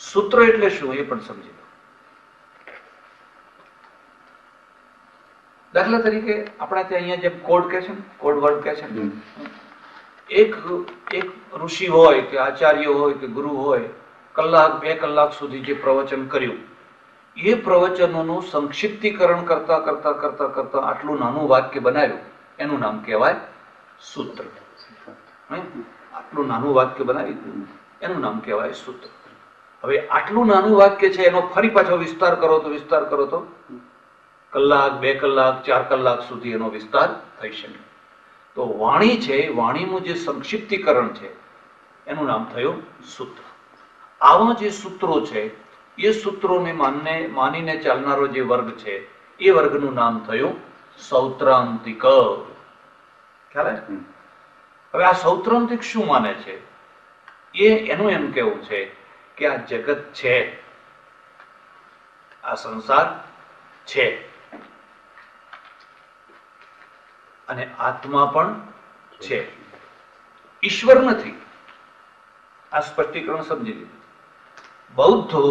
સૂત્ર એટલે શું એ પણ સમજી લો. દાખલા તરીકે આપણા ત્યાં અહીંયા જેમ કોડ કે છે ને, કોડ વર્ડ કે છે ને, એક ઋષિ હોય કે આચાર્ય હોય કે ગુરુ હોય, કલાક 2 કલાક સુધી જે પ્રવચન કર્યું, એ પ્રવચનોનું સંક્ષિપ્તીકરણ કરતા કરતા કરતા કરતા આટલું નાનું વાક્ય બનાવ્યું, એનું નામ કહેવાય સૂત્ર. આટલું નાનું વાક્ય બનાવી એનું નામ કહેવાય સૂત્ર. હવે આટલું નાનું વાક્ય છે, એનો ફરી પાછો વિસ્તાર કરો તો કલાક, 2 કલાક, 4 કલાક સુધી એનો વિસ્તાર થઈ શકે. તો વાણી છે, વાણીનું જે સંક્ષિપ્તીકરણ છે, એનું નામ થયું સૂત્ર. આવા જે સૂત્રો છે, એ સૂત્રોને માનીને ચાલનારો જે વર્ગ છે, એ વર્ગનું નામ થયું સૌત્રાંતિક. ખ્યાલ આવે? હવે આ સૌત્રાંતિક શું માને છે? એનું એમ કેવું છે કે આ જગત છે, આ સંસાર છે, અને આત્મા પણ છે, ઈશ્વર નથી. આ સ્પષ્ટીકરણ સમજી લીધું. બૌદ્ધો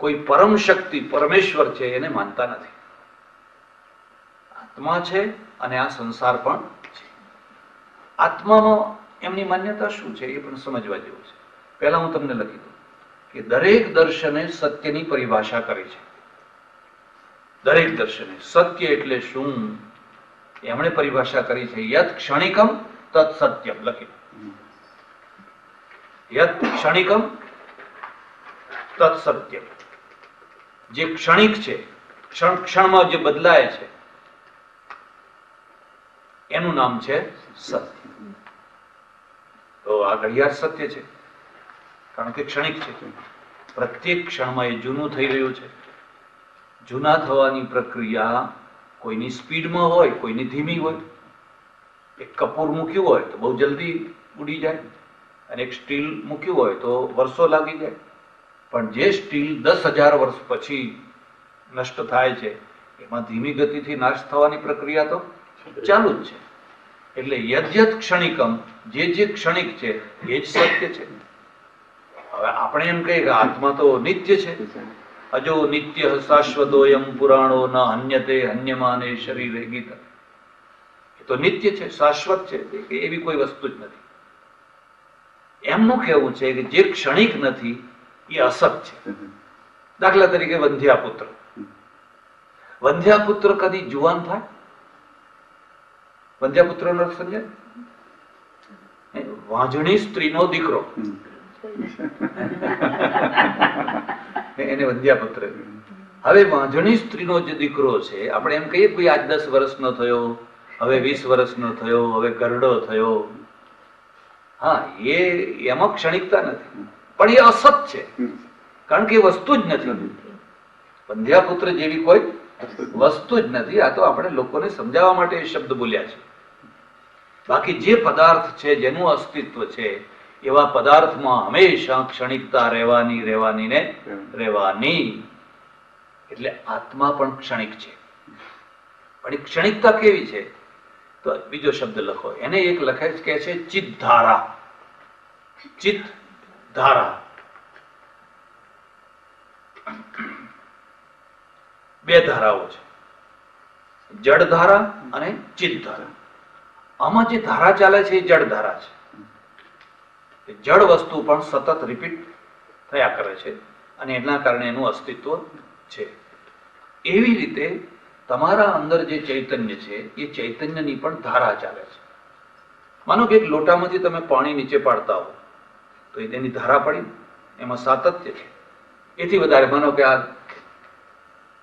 કોઈ પરમ શક્તિ પરમેશ્વર છે એને માનતા નથી. આત્મા છે અને આ સંસાર પણ છે. આત્મામાં એમની માન્યતા શું છે એ પણ સમજવા જેવું છે. પહેલા હું તમને લખી દઉં કે દરેક દર્શને સત્યની પરિભાષા કરી છે. દરેક દર્શને સત્ય એટલે શું એમણે પરિભાષા કરી છે. યત ક્ષણિકમ તત સત્યમ લખી. યત ક્ષણિકમ તત સત્યમ. જે ક્ષણિક છે, ક્ષણ ક્ષણમાં જે બદલાય છે એનું નામ છે સત્ય. તો આ ઘડિયાળ સત્ય છે કારણ કે ક્ષણિક છે. પ્રત્યેક ક્ષણમાં એ જૂનું થઈ રહ્યું છે. જૂના થવાની પ્રક્રિયા કોઈની સ્પીડમાં હોય, કોઈની ધીમી હોય. એક કપૂર મૂક્યું હોય તો બહુ જલ્દી ઉડી જાય અને એક સ્ટીલ મૂક્યું હોય તો વર્ષો લાગી જાય. પણ જે સ્ટીલ 10,000 વર્ષ પછી નષ્ટ થાય છે એમાં ધીમી ગતિથી નાશ થવાની પ્રક્રિયા તો ચાલુ જ છે. એટલે યદ્યત ક્ષણિકમ, જે ક્ષણિક છે એ જ સત્ય છે. હવે આપણે એમ કહીએ કે આત્મા તો નિત્ય છે. અજો નિત્ય શાશ્વતોયમ પુરાણો ન હન્યતે હન્યમાને શરીરે ગીતા. એ તો નિત્ય છે, શાશ્વત છે, એવી કોઈ વસ્તુ જ નથી. એમનું કહેવું છે કે જે ક્ષણિક નથી એ અસત છે. દાખલા તરીકે વંધ્યાપુત્ર. વંધ્યાપુત્ર કદી જુવાન થાય? વંધ્યાપુત્ર નો અર્થ સમજાય? વાંજણી સ્ત્રીનો દીકરો એને વંધ્યાપુત્ર. હવે વાંજણી સ્ત્રીનો જે દીકરો છે, આપણે એમ કહીએ ભાઈ આજ 10 વર્ષનો થયો, હવે 20 વર્ષનો થયો, હવે ગરડો થયો. હા, એમાં ક્ષણિકતા નથી, પણ એ અસત છે કારણ કે એ વસ્તુ જ નથી. વંધ્યાપુત્ર જેવી કોઈ વસ્તુ જ નથી. આ તો આપણે લોકોને સમજાવવા માટે એ શબ્દ બોલ્યા છે. બાકી જે પદાર્થ છે, જેનું અસ્તિત્વ છે, એવા પદાર્થમાં હંમેશા ક્ષણિકતા રહેવાની ને રહેવાની. એટલે આત્મા પણ ક્ષણિક છે. પણ એ ક્ષણિકતા કેવી છે? તો બીજો શબ્દ લખો. એને એક લખે કે છે ચિત્ત ધારા. ચિત્ત ધારા. બે ધારાઓ છે, જડ ધારા અને ચિત્ત ધારા. આમાં જે ધારા ચાલે છે એ જડ ધારા છે. જડ વસ્તુ પણ સતત રિપીટ થયા કરે છે અને એના કારણે એનું અસ્તિત્વ છે. એવી રીતે તમારા અંદર જે ચૈતન્ય છે એ ચૈતન્યની પણ ધારા ચાલે છે. માનો કે એક લોટામાંથી તમે પાણી નીચે પાડતા હો તો એ તેની ધારા પડી, એમાં સાતત્ય છે. એથી વધારે માનો કે આ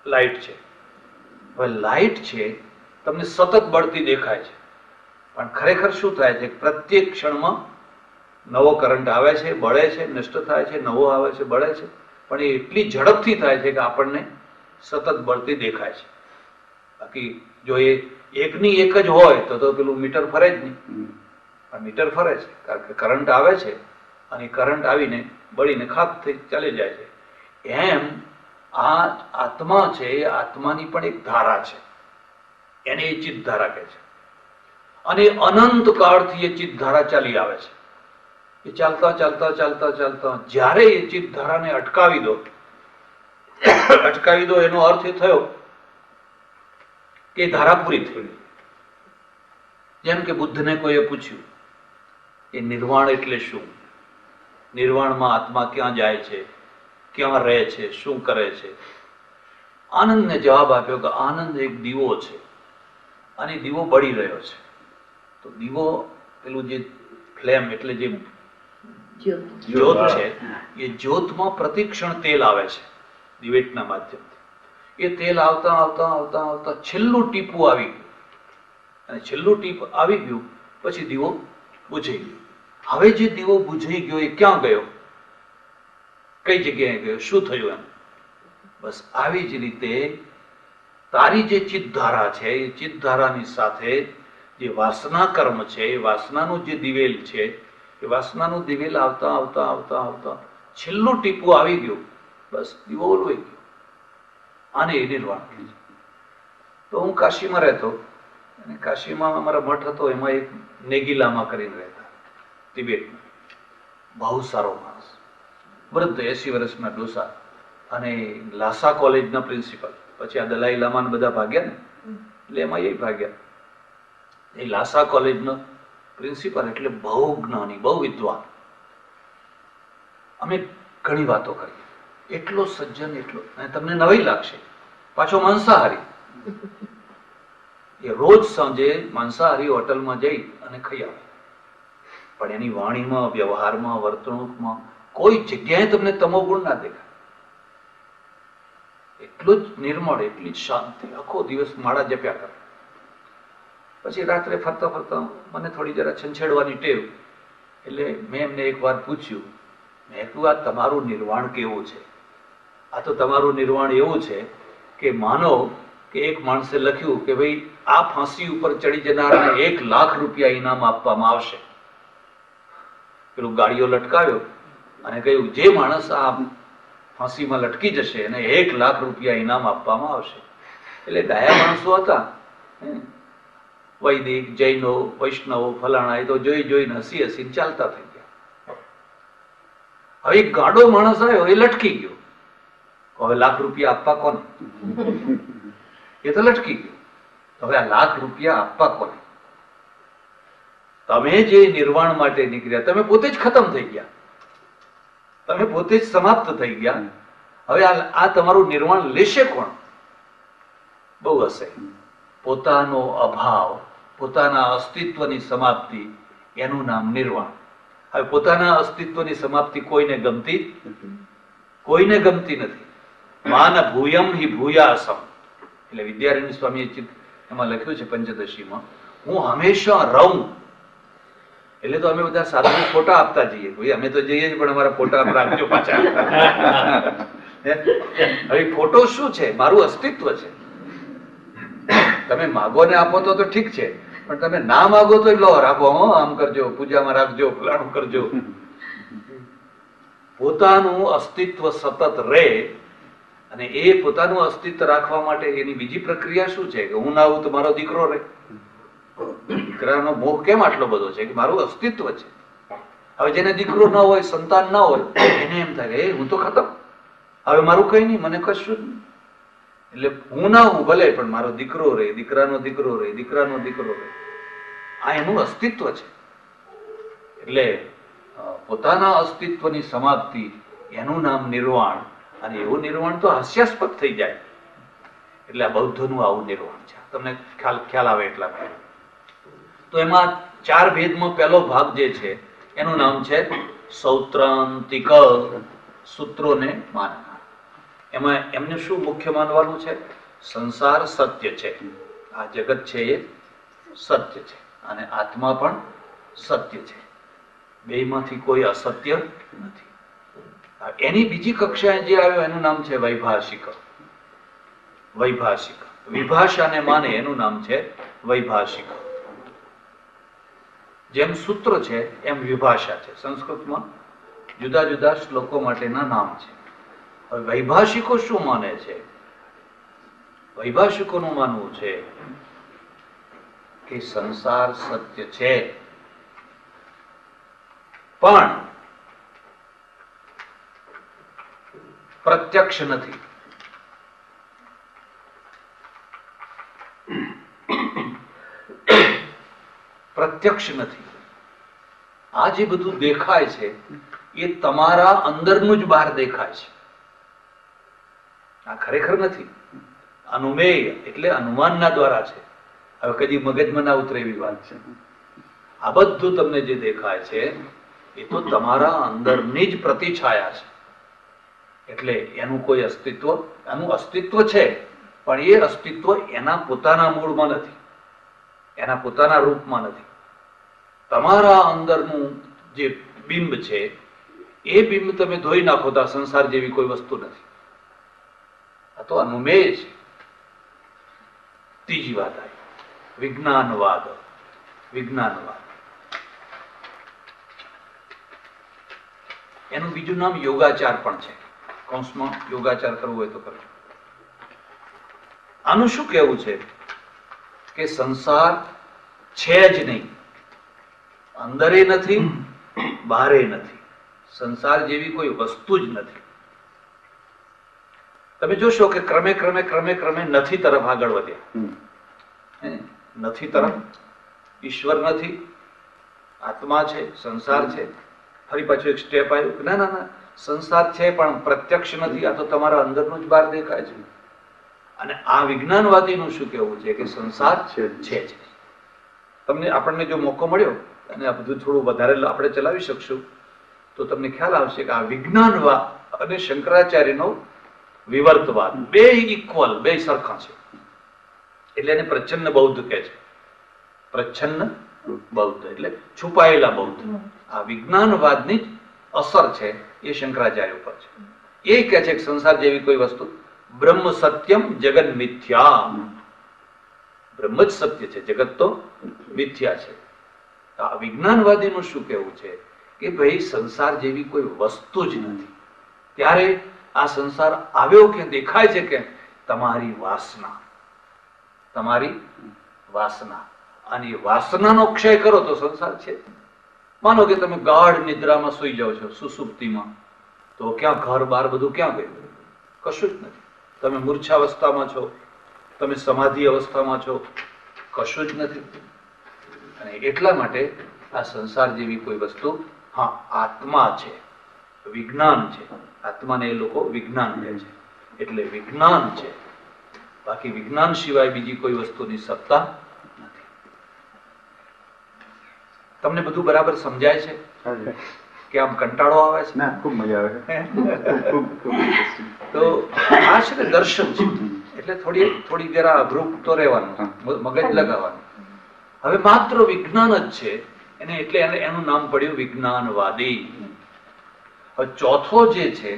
લાઈટ છે. હવે લાઈટ છે તમને સતત બળતી દેખાય છે, પણ ખરેખર શું થાય છે? પ્રત્યેક ક્ષણમાં નવો કરંટ આવે છે, બળે છે, નષ્ટ થાય છે, નવો આવે છે, બળે છે. પણ એ એટલી ઝડપથી થાય છે કે આપણને સતત બળતી દેખાય છે. બાકી જો એ એકની એક જ હોય તો પેલું મીટર ફરે જ નહીં. પણ મીટર ફરે છે કારણ કે કરંટ આવે છે અને કરંટ આવીને બળીને ખાપ થઈ ચાલી જાય છે. એમ આ આત્મા છે, આત્માની પણ એક ધારા છે, એને એ ચિત્ત ધારા કહે છે. અને અનંત કાળથી એ ચિત્ત ધારા ચાલી આવે છે. એ ચાલતા ચાલતા ચાલતા ચાલતા જ્યારે એ ચિત્ત ધારાને અટકાવી દો એનો અર્થ એ થયો કે ધારા પૂરી થઈ. જેમ કે બુદ્ધને કોઈએ પૂછ્યું કે નિર્વાણ એટલે શું? નિર્વાણમાં આત્મા ક્યાં જાય છે, ક્યાં રહે છે, શું કરે છે? આનંદને જવાબ આપ્યો કે આનંદ એક દીવો છે અને દીવો બળી રહ્યો છે. તો દીવો પેલું જે ફ્લેમ એટલે જે જ્યોત છે, એ જ્યોતમાં પ્રતિક્ષણ તેલ આવે છે દિવેટના માધ્યમથી. એ તેલ આવતા આવતા આવતા આવતા છેલ્લું ટીપું આવી ગયું અને છેલ્લું ટીપ આવી ગયું પછી દીવો બુઝાઈ ગયો. હવે જે દીવો બુઝાઈ ગયો એ ક્યાં ગયો? કઈ જગ્યાએ ગયો? શું થયું? એમ બસ આવી જ રીતે તારી જે ચિત્તધારા છે એ ચિત્તધારાની સાથે જે વાસના કર્મ છે, એ વાસનાનું જે દિવેલ છે, એ વાસનાનું દિવેલ આવતા આવતા આવતા આવતા છેલ્લું ટીપું આવી ગયું, બસ દીવો ઓલવાઈ ગયો. આને એ નિર્વાણ કહે છે. તો હું કાશીમાં રહેતો અને કાશીમાં અમારા મઠ હતો, એમાં એક નેગીલામાં કરીને રહેતા તિબેટમાં. બહુ સારો માણસ, વૃદ્ધ 80 વર્ષના ડોસા. અને લાસા કોલેજના પ્રિન્સિપલ, પછી આ દલાઈ લામા બધા ભાગ્યા ને, એટલે એમાં એ ભાગ્યા. એ લાસા કોલેજનો પ્રિન્સિપલ એટલે બહુ જ્ઞાની, બહુ વિદ્વાન. અમે ઘણી વાતો કરી, એટલો સજ્જન, એટલો, અને તમને નવાઈ લાગશે, પાછો માંસાહારી. એ રોજ સાંજે માંસાહારી હોટલમાં જઈ અને ખાઈ આવે, પણ એની વાણીમાં, વ્યવહારમાં, વર્તણૂકમાં કોઈ જગ્યાએ તમને તમોગુણ ના દેખાય. એટલું જ નિર્મળ, એટલી જ શાંતિ, આખો દિવસ માળા જપ્યા કરે. પછી રાત્રે ફરતા ફરતા મને થોડી જરા છંછેડવાની ટેવ, એટલે મેં એમને એક વાર પૂછ્યું, મેં કહ્યું આ તમારું નિર્વાણ કેવું છે? આ તો તમારું નિર્વાણ એવું છે કે માનો કે એક માણસે લખ્યું કે ભાઈ આ ફાંસી ઉપર ચડી જનારને 1 લાખ રૂપિયા ઇનામ આપવામાં આવશે. પેલું ગાડીઓ લટકાવ્યો અને કહ્યું જે માણસ આ ફાંસીમાં લટકી જશે એને 1 લાખ રૂપિયા ઇનામ આપવામાં આવશે. એટલે ડાયા માણસો હતા, વૈદિક, જૈનો, વૈષ્ણવો, ફલાણા, એ તો જોઈ જોઈને હસી હસીને ચાલતા થઈ ગયા. હવે એક ગાડો માણસ આવ્યો, એ લટકી ગયો. હવે લાખ રૂપિયા આપવા કોને? એ તો લટકી ગયો. હવે આ લાખ રૂપિયા આપવા કોને? તમે જે નિર્વાણ માટે નીકળ્યા, તમે પોતે જ ખતમ થઈ ગયા, તમે પોતે જ સમાપ્ત થઈ ગયા. હવે આ તમારું નિર્વાણ લેશે કોણ? બહુ હશે. પોતાનો અભાવ, પોતાના અસ્તિત્વની સમાપ્તિ, એનું નામ નિર્વાણ. હવે પોતાના અસ્તિત્વની સમાપ્તિ કોઈને ગમતી? કોઈને ગમતી નથી. માન ભૂયમ હિ ભૂયાસમ. એટલે વિદ્યારણ્ય સ્વામીએ એમાં લખ્યું છે પંચદશીમાં, હું હંમેશા રહું. એટલે તો અમે બધા સાધુ ફોટા આપતા જઈએ, ભાઈ અમે તો જઈએ જ, પણ અમારા ફોટા રાખજો પાછા. હવે ફોટો શું છે? મારું અસ્તિત્વ છે. તમે માગો ને આપો તો ઠીક છે, પણ તમે ના માગો તો લો, રાખો, આમ કરજો, પૂજામાં રાખજો, ફલાણું કરજો. પોતાનું અસ્તિત્વ સતત રહે, અને એ પોતાનું અસ્તિત્વ રાખવા માટે એની બીજી પ્રક્રિયા શું છે કે હું ના આવું તો મારો દીકરો રહે. દીકરાનો મોહ કેમ આટલો બધો છે કે મારું અસ્તિત્વ છે. હવે જેને દીકરો ના હોય, સંતાન ના હોય, એને એમ થાય હું તો ખતમ, હવે મારું કઈ નહીં, મને કશું જ નહીં. એટલે હું ના હું ભલે, પણ મારો દીકરો રહે, દીકરાનો દીકરો રહે, દીકરાનો દીકરો રહે. આ એનું અસ્તિત્વ છે. એટલે પોતાના અસ્તિત્વની સમાપ્તિ, એનું નામ નિર્વાણ. અને એવું નિર્વાણ તો હાસ્યાસ્પદ થઈ જાય. એટલે આ બૌદ્ધનું આવું નિર્વાણ છે. તમને ખ્યાલ આવે એટલા માટે. તો એમાં 4 ભેદમાં પહેલો ભાગ જે છે એનું નામ છે સૌત્રાંતિક, સૂત્રોને માનનાર. એમાં એમને શું મુખ્ય માનવાનું છે? સંસાર સત્ય છે, આ જગત છે એ સત્ય છે, અને આત્મા પણ સત્ય છે. બેમાંથી કોઈ અસત્ય નથી. એની બીજી કક્ષાએ જે આવ્યો એનું નામ છે વૈભાષિક. વૈભાષિક વિભાષાને માને એનું નામ છે વૈભાષિક. જેમ સૂત્ર છે એમ વિભાષા છે. સંસ્કૃતમાં જુદા જુદા શ્લોકો માટેના નામ છે. હવે વૈભાષિકો શું માને છે? વૈભાષિકોનું માનવું છે કે સંસાર સત્ય છે, પણ પ્રત્યક્ષ નથી. પ્રત્યક્ષ નથી. આ જે બધું દેખાય છે એ તમારા અંદરનું જ બહાર દેખાય છે. આ ખરેખર નથી. અનુમેય એટલે અનુમાનના દ્વારા છે. હવે કદી મગજમાં ના ઉતરે એવી વાત છે. આ બધું તમને જે દેખાય છે એ તો તમારા અંદરની જ પ્રતિછાયા છે. એટલે એનું કોઈ અસ્તિત્વ, એનું અસ્તિત્વ છે, પણ એ અસ્તિત્વ એના પોતાના મૂળમાં નથી, એના પોતાના રૂપમાં નથી. તમારા અંદરનું જે બિંબ છે એ બિંબ તમે ધોઈ નાખો તો આ સંસાર જેવી કોઈ વસ્તુ નથી. આ તો અનુમેય છે. ત્રીજી વાત આવી વિજ્ઞાનવાદ. વિજ્ઞાનવાદ એનું બીજું નામ યોગાચાર પણ છે. કૌંસમાં યોગાચાર કરવો હોય તો કરજો. આનું શું કહેવું છે કે સંસાર છે જ નહીં, અંદરે નથી, બહારે નથી. સંસાર જેવી કોઈ વસ્તુ જ નથી. તમે જોશો કે ક્રમે ક્રમે ક્રમે ક્રમે નથી તરફ આગળ વધ્યા. હે? નથી તરફ ઈશ્વર નથી, આત્મા છે, સંસાર છે. ફરી પાછું એક સ્ટેપ આવ્યું કે ના ના ના, સંસાર છે પણ પ્રત્યક્ષ નથી, આ તો તમારા અંદરનું જ બહાર દેખાય છે. અને આ વિજ્ઞાનવાદીનું શું કહેવું છે કે સંસાર છે જ. તમને આપણને જો મોકો મળ્યો અને આ બધું થોડું વધારે આપણે ચલાવી શકશું તો તમને ખ્યાલ આવશે કે આ વિજ્ઞાનવાદ અને શંકરાચાર્યનો વિવર્તવાદ બે ઇક્વલ, બે સરખા છે. એટલે એને પ્રચ્છન્ન બૌદ્ધ કહે છે. પ્રચ્છન્ન બૌદ્ધ એટલે છુપાયેલા બૌદ્ધ. આ વિજ્ઞાનવાદની જ અસર છે એ શંકરાચાર્ય ઉપર છે. એ કહે છે કે સંસાર જેવી કોઈ વસ્તુ, બ્રહ્મ સત્યમ જગત મિથ્યા. બ્રહ્મ જ સત્ય છે, જગત તો મિથ્યા છે. આ વિજ્ઞાનવાદીનું શું કહેવું છે કે ભાઈ સંસાર જેવી કોઈ વસ્તુ જ નથી. ત્યારે આ સંસાર આવ્યો કે દેખાય છે કે તમારી વાસના, તમારી વાસના. અને વાસનાનો ક્ષય કરો તો સંસાર છે. માનો કે તમે ગાઢ નિદ્રામાં સુઈ જાઓ છો, સુસુપ્તિમાં, તો ક્યાં ઘર બાર બધું ક્યાં ગયું? કશું જ નથી. તમે મૂર્છાવસ્થામાં છો, તમે સમાધિ અવસ્થામાં છો, કશું જ નથી. અને એટલા માટે આ સંસાર જેવી કોઈ વસ્તુ, હા આત્મા છે, વિજ્ઞાન છે. આત્માને એ લોકો વિજ્ઞાન કહે છે. એટલે વિજ્ઞાન છે, બાકી વિજ્ઞાન સિવાય બીજી કોઈ વસ્તુની સત્તા નથી. તમને બધું બરાબર સમજાય છે કે આમ કંટાળો આવે છે? ના, ખૂબ મજા આવે. તો આ છે ને દર્શન છે. એટલે થોડી જરા અઘરું તો રહેવાનું, મગજ લગાવવાનું. હવે માત્ર વિજ્ઞાન જ છે એને, એટલે એનું નામ પડ્યું વિજ્ઞાનવાદી. હવે ચોથો જે છે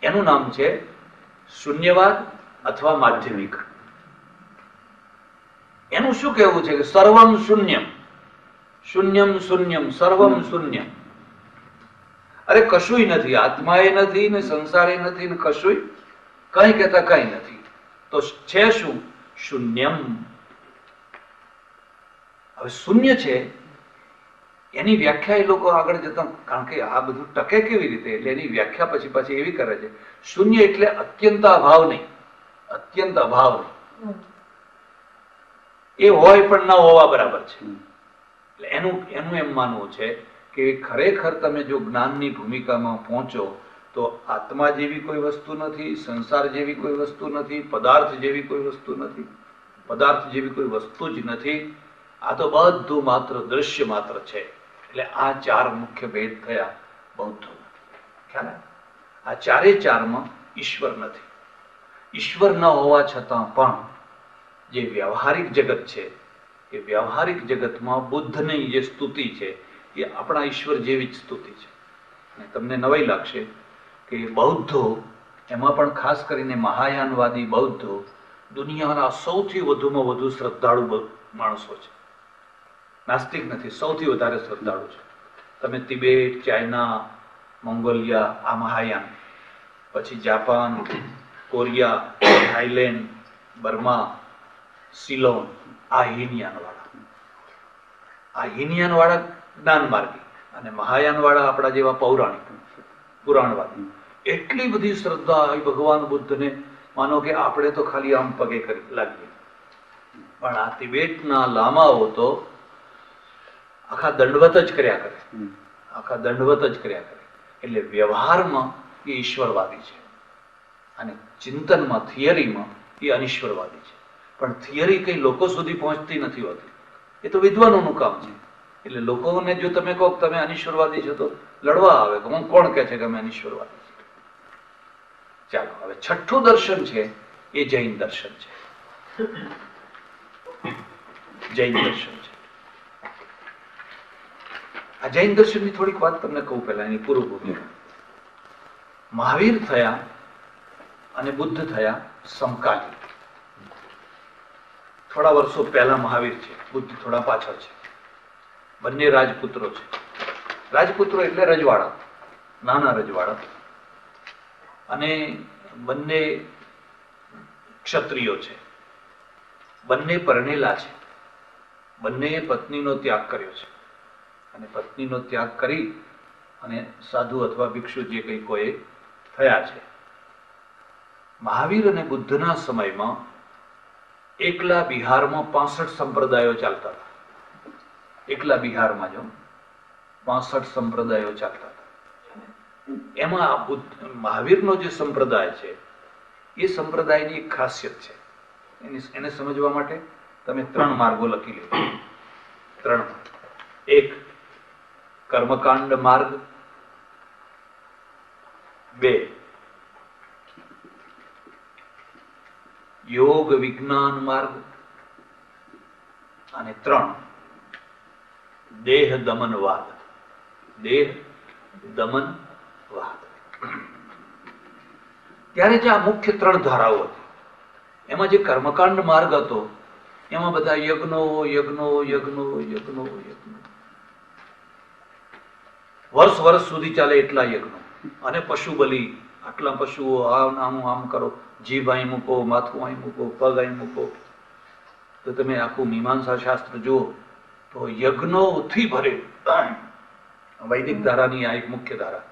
એનું નામ છે શૂન્યવાદ અથવા માધ્યમિક. એનું શું કહેવું છે કે સર્વમ શૂન્યમ, શૂન્યમ શૂન્યમ સર્વમ શૂન્યમ. અરે કશુંય નથી, આત્માએ નથી ને સંસારે નથી ને કશુંય, કઈ કહેતા કઈ નથી. તો છે શું? શૂન્યમ. હવે શૂન્ય છે એની વ્યાખ્યા એ લોકો આગળ જતા, કારણ કે આ બધું ટકે કેવી રીતે, એટલે એની વ્યાખ્યા પછી એવી કરે છે. શૂન્ય એટલે અત્યંત અભાવ નહીં, અત્યંત અભાવ નહીં. એ હોય પણ ના હોવા બરાબર છે. એટલે એનું એમ માનવું છે કે ખરેખર તમે જો જ્ઞાનની ભૂમિકામાં પહોંચો તો આત્મા જેવી કોઈ વસ્તુ નથી, સંસાર જેવી કોઈ વસ્તુ નથી, પદાર્થ જેવી કોઈ વસ્તુ નથી, પદાર્થ જેવી કોઈ વસ્તુ જ નથી. આ તો બધું માત્ર દ્રશ્ય માત્ર છે. એટલે આ ચાર મુખ્ય ભેદ થયા બૌદ્ધોના. ખ્યાલ આવે? આ ચારે ચારમાં ઈશ્વર નથી. ઈશ્વર ન હોવા છતાં પણ જે વ્યવહારિક જગત છે એ વ્યવહારિક જગતમાં બુદ્ધની જે સ્તુતિ છે એ આપણા ઈશ્વર જેવી જ સ્તુતિ છે. અને તમને નવાઈ લાગશે કે બૌદ્ધો, એમાં પણ ખાસ કરીને મહાયાનવાદી બૌદ્ધો દુનિયાના સૌથી વધુમાં વધુ શ્રદ્ધાળુ માણસો છે. નાસ્તિક નથી, સૌથી વધારે શ્રદ્ધાળુ છે. તમે તિબેટ, ચાઇના, મોંગોલિયા, આ મહાયાન, પછી Japan, Korea, Thailand, Burma, Ceylon, આ હીનયાન વાળા જ્ઞાન માર્ગી, અને મહાયાન વાળા આપણા જેવા પૌરાણિક પુરાણવાદી. એટલી બધી શ્રદ્ધા ભગવાન બુદ્ધને, માનો કે આપણે તો ખાલી આમ પગે કરી લાગીએ, પણ આ તિબેટના લામાઓ તો આખા દંડવત જ કર્યા કરે, આખા દંડવત જ કર્યા કરે. એટલે વ્યવહારમાં એ ઈશ્વરવાદી છે અને ચિંતનમાં, થિયરીમાં એ અનિશ્વરવાદી છે. પણ થિયરી કઈ લોકો સુધી પહોંચતી નથી હોતી, એ તો વિદ્વાનોનું કામ છે. એટલે લોકોને જો તમે કહો તમે અનિશ્વરવાદી છો તો લડવા આવે કે કોણ કહે છે કે અમે અનિશ્વરવાદી છીએ. ચાલો, હવે છઠ્ઠું દર્શન છે એ જૈન દર્શન છે. જૈન દર્શન છે. આ જૈન દર્શનની થોડીક વાત તમને કહું પહેલા, એની પૂર્વભૂમિકા. મહાવીર થયા અને બુદ્ધ થયા સમકાલીન. થોડા વર્ષો પહેલા મહાવીર છે, બુદ્ધ થોડા પાછળ છે. બંને રાજપુત્રો છે. રાજપુત્રો એટલે રજવાડા, નાના રજવાડા. અને બંને ક્ષત્રિયો છે, બંને પરણેલા છે, બંને પત્નીનો ત્યાગ કર્યો છે. અને પત્નીનો ત્યાગ કરી અને સાધુ અથવા ભિક્ષુ જે કંઈ કોઈ થયા છે. મહાવીર અને બુદ્ધના સમયમાં એકલા બિહારમાં 65 સંપ્રદાયો ચાલતા હતા. એકલા બિહારમાં જો 65 સંપ્રદાયો ચાલતા હતા. એમાં મહાવીરનો જે સંપ્રદાય છે એ સંપ્રદાયની એક ખાસિયત છે. એને સમજવા માટે તમે 3 માર્ગો લખી લો. 3. એક કર્મકાંડ માર્ગ, 2 યોગ વિજ્ઞાન માર્ગ અને 3 દેહ દમનવાદ. દેહ દમનવાદ. ત્યારે જે આ મુખ્ય 3 ધારાઓ હતી એમાં જે કર્મકાંડ માર્ગ હતો એમાં બધા યજ્ઞો યજ્ઞો યજ્ઞો યજ્ઞો યજ્ઞો, વર્ષ સુધી ચાલે એટલા યજ્ઞો, અને પશુ બલિ, આટલા પશુઓ, આમ કરો, જીભ અહીં મૂકો, માથું અહીં મૂકો, પગ અહીં મૂકો. તો તમે આખું મીમાંસા શાસ્ત્ર જુઓ તો યજ્ઞોથી ભરે. વૈદિક ધારાની આ એક મુખ્ય ધારા,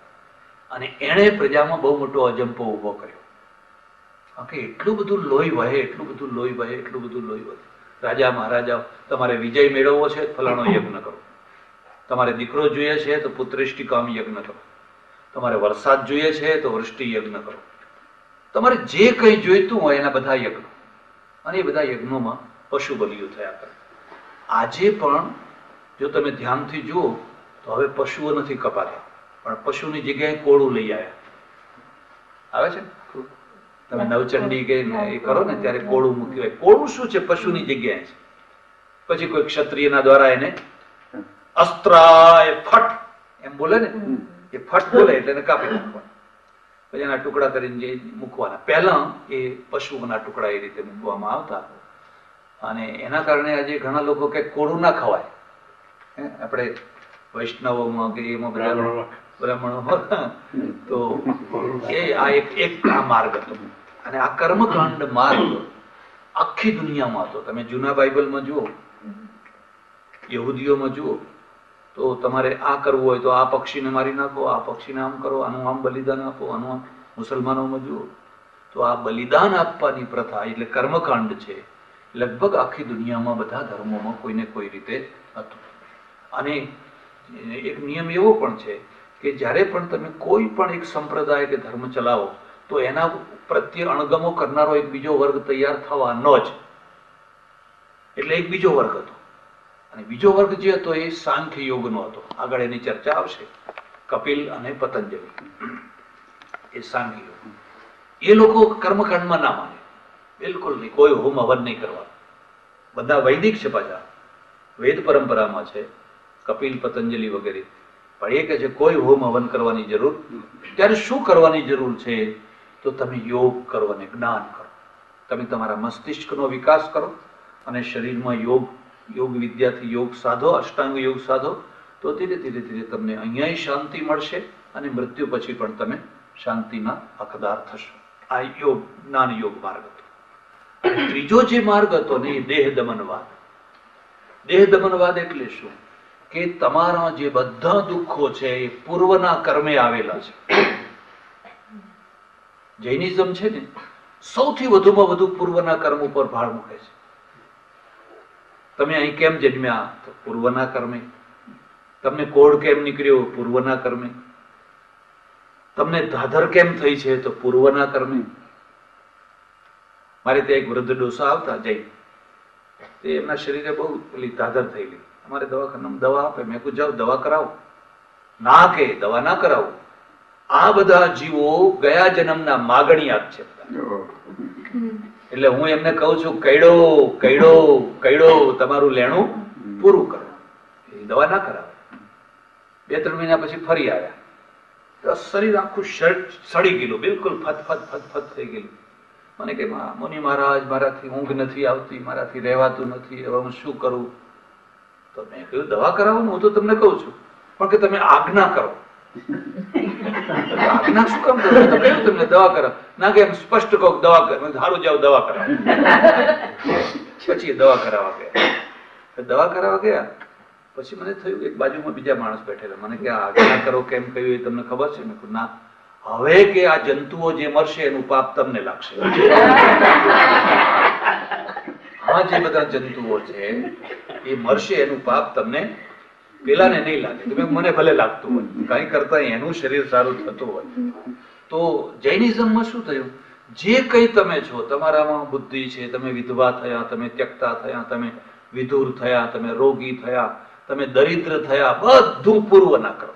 અને એણે પ્રજામાં બહુ મોટો અજંપો ઉભો કર્યો. કે એટલું બધું લોહી વહે, એટલું બધું લોહી વહે, એટલું બધું લોહી વહે. રાજા મહારાજા, તમારે વિજય મેળવવો છે ફલાણો યજ્ઞ કરો, તમારે દીકરો જોઈએ છે તો પુત્રેષ્ટિકામ યજ્ઞ કરો, તમારે વરસાદ જોઈએ છે તો વૃષ્ટિ યજ્ઞ કરો, તમારે જે કંઈ જોઈતું હોય એના બધા યજ્ઞો. અને એ બધા યજ્ઞોમાં પશુ બલિઓ થયા કરે. આજે પણ જો તમે ધ્યાનથી જુઓ તો હવે પશુઓ નથી કપાતા, પણ પશુની જગ્યાએ કોળું લઈ આવ્યા. આવે છે ને, તમે નવચંડી કે એ કરો ને ત્યારે કોળું મૂક્યું હોય. કોળું શું છે? પશુની જગ્યાએ છે. પછી કોઈ ક્ષત્રિયના દ્વારા એને અસ્ત્રાય ફટ એમ બોલે ને, એ ફટ બોલે એટલે એને કાપી નાખવાના, પછી એના ટુકડા કરીને જે મૂકવાના. પહેલા એ પશુઓના ટુકડા એ રીતે મૂકવામાં આવતા, અને એના કારણે આજે ઘણા લોકો કે કોળું ના ખવાય. આપણે વૈષ્ણવોમાં કે એમાં બધા બ્રાહ્મણો તો એ આ એક આ માર્ગ હતો. અને આ કર્મકાંડ માર્ગ આખી દુનિયામાં હતો. તમે જૂના બાઇબલમાં જુઓ, યહૂદીઓમાં જુઓ તો તમારે આ કરવું હોય તો આ પક્ષીને મારી નાખો, આ પક્ષીને આમ કરો, આનું આમ બલિદાન આપો, આનું આમ. મુસલમાનોમાં જુઓ તો આ બલિદાન આપવાની પ્રથા એટલે કર્મકાંડ છે, લગભગ આખી દુનિયામાં બધા ધર્મોમાં કોઈને કોઈ રીતે હતું. અને એક નિયમ એવો પણ છે કે જ્યારે પણ તમે કોઈ પણ એક સંપ્રદાય કે ધર્મ ચલાવો તો એના પ્રત્યે અણગમો કરનારો એક બીજો વર્ગ તૈયાર થવાનો જ. એટલે એક બીજો વર્ગ હતો, અને બીજો વર્ગ જે હતો એ સાંખ્ય યોગનો હતો. આગળ એની ચર્ચા આવશે. કપિલ અને પતંજલિ એ સાંખ્ય યોગ. એ લોકો કર્મકાંડમાં ના માને, બિલકુલ નહીં. કોઈ હોમ હવન નહીં કરવા. બધા વૈદિક છે, પાછા વેદ પરંપરામાં છે, કપિલ પતંજલિ વગેરે. પણ એ કહે છે કોઈ હોમ હવન કરવાની જરૂર. ત્યારે શું કરવાની જરૂર છે? તો તમે યોગ કરો અને જ્ઞાન કરો. તમે તમારા મસ્તિષ્કનો વિકાસ કરો અને શરીરમાં યોગ વિદ્યાથી યોગ સાધો, અષ્ટાંગ યોગ સાધો, તો ધીરે ધીરે ધીરે તમને અહીંયા શાંતિ મળશે અને મૃત્યુ પછી પણ તમે શાંતિના હકદાર થશો. આ યોગ, જ્ઞાન યોગ માર્ગ હતો. ત્રીજો જે માર્ગ હતો ને એ દેહ દમનવાદ. દેહ દમનવાદ એટલે શું? કે તમારા જે બધા દુઃખો છે એ પૂર્વના કર્મે આવેલા છે. જૈનિઝમ છે ને, સૌથી વધુમાં વધુ પૂર્વના કર્મ ઉપર ભાર મૂકે છે. તમે અહીં કેમ જન્મ્યા? તો પૂર્વના કર્મે. તમને કોઢ કેમ નીકળ્યો? પૂર્વના કર્મે. તમને ધાધર કેમ થઈ છે? તો પૂર્વના કર્મે. મારે ત્યાં એક વૃદ્ધ ડોસા આવતા જૈન, તે એમના શરીરે બહુ પેલી ધાધર થયેલી. અમારે દવાખાનામાં દવા આપે, મેં કહું જાઓ દવા કરાવો. ના કે દવા ના કરાવો, આ બધા જીવો ગયા જન્મના માગણીયા છે. એટલે હું એમને કહું છું કઈડો કઈડો કઈડો, તમારું લેણું પૂરું કરો. એ દવા ના કરાવે. 2-3 મહિના પછી ફરી આવ્યા તો શરીર આખું સડી ગયેલું, બિલકુલ ફત ફત ફત ફત થઈ ગયેલું. મને કે મુનિ મહારાજ, મારાથી ઊંઘ નથી આવતી, મારાથી રહેવાતું નથી, હવે હું શું કરું? તો મેં કહ્યું દવા કરાવવાનું હું તો તમને કહું છું, પણ કે તમે આજ્ઞા કરો. આજ્ઞા શું કામ કરો? તો કહ્યું તમને દવા કરાવ. ના કે એમ સ્પષ્ટ કહો દવા કર. સારું જાઓ દવા કરાવો. પછી દવા કરાવવા ગયા. દવા કરાવવા ગયા પછી મને થયું એક બાજુમાં બીજા માણસ બેઠેલા. મને કે આજ્ઞા કરો કેમ કહ્યું એ તમને ખબર છે? મેં કહ્યું ના, હવે કે આ જંતુઓ જે મરશે એનું પાપ તમને લાગશે. આ જે બધા જંતુઓ છે એ મરશે એનું પાપ તમને પેલાને નહીં લાગે. તમે મને ભલે લાગતું હોય કઈ કરતા એનું શરીર સારું થતું હોય. તો જૈનિઝમમાં શું થયું? જે કંઈ તમે છો, તમારામાં બુદ્ધિ છે, તમે વિધવા થયા, તમે ત્યક્તા થયા, તમે વિધુર થયા, તમે રોગી થયા, તમે દરિદ્ર થયા, બધું પૂર્વના કરો.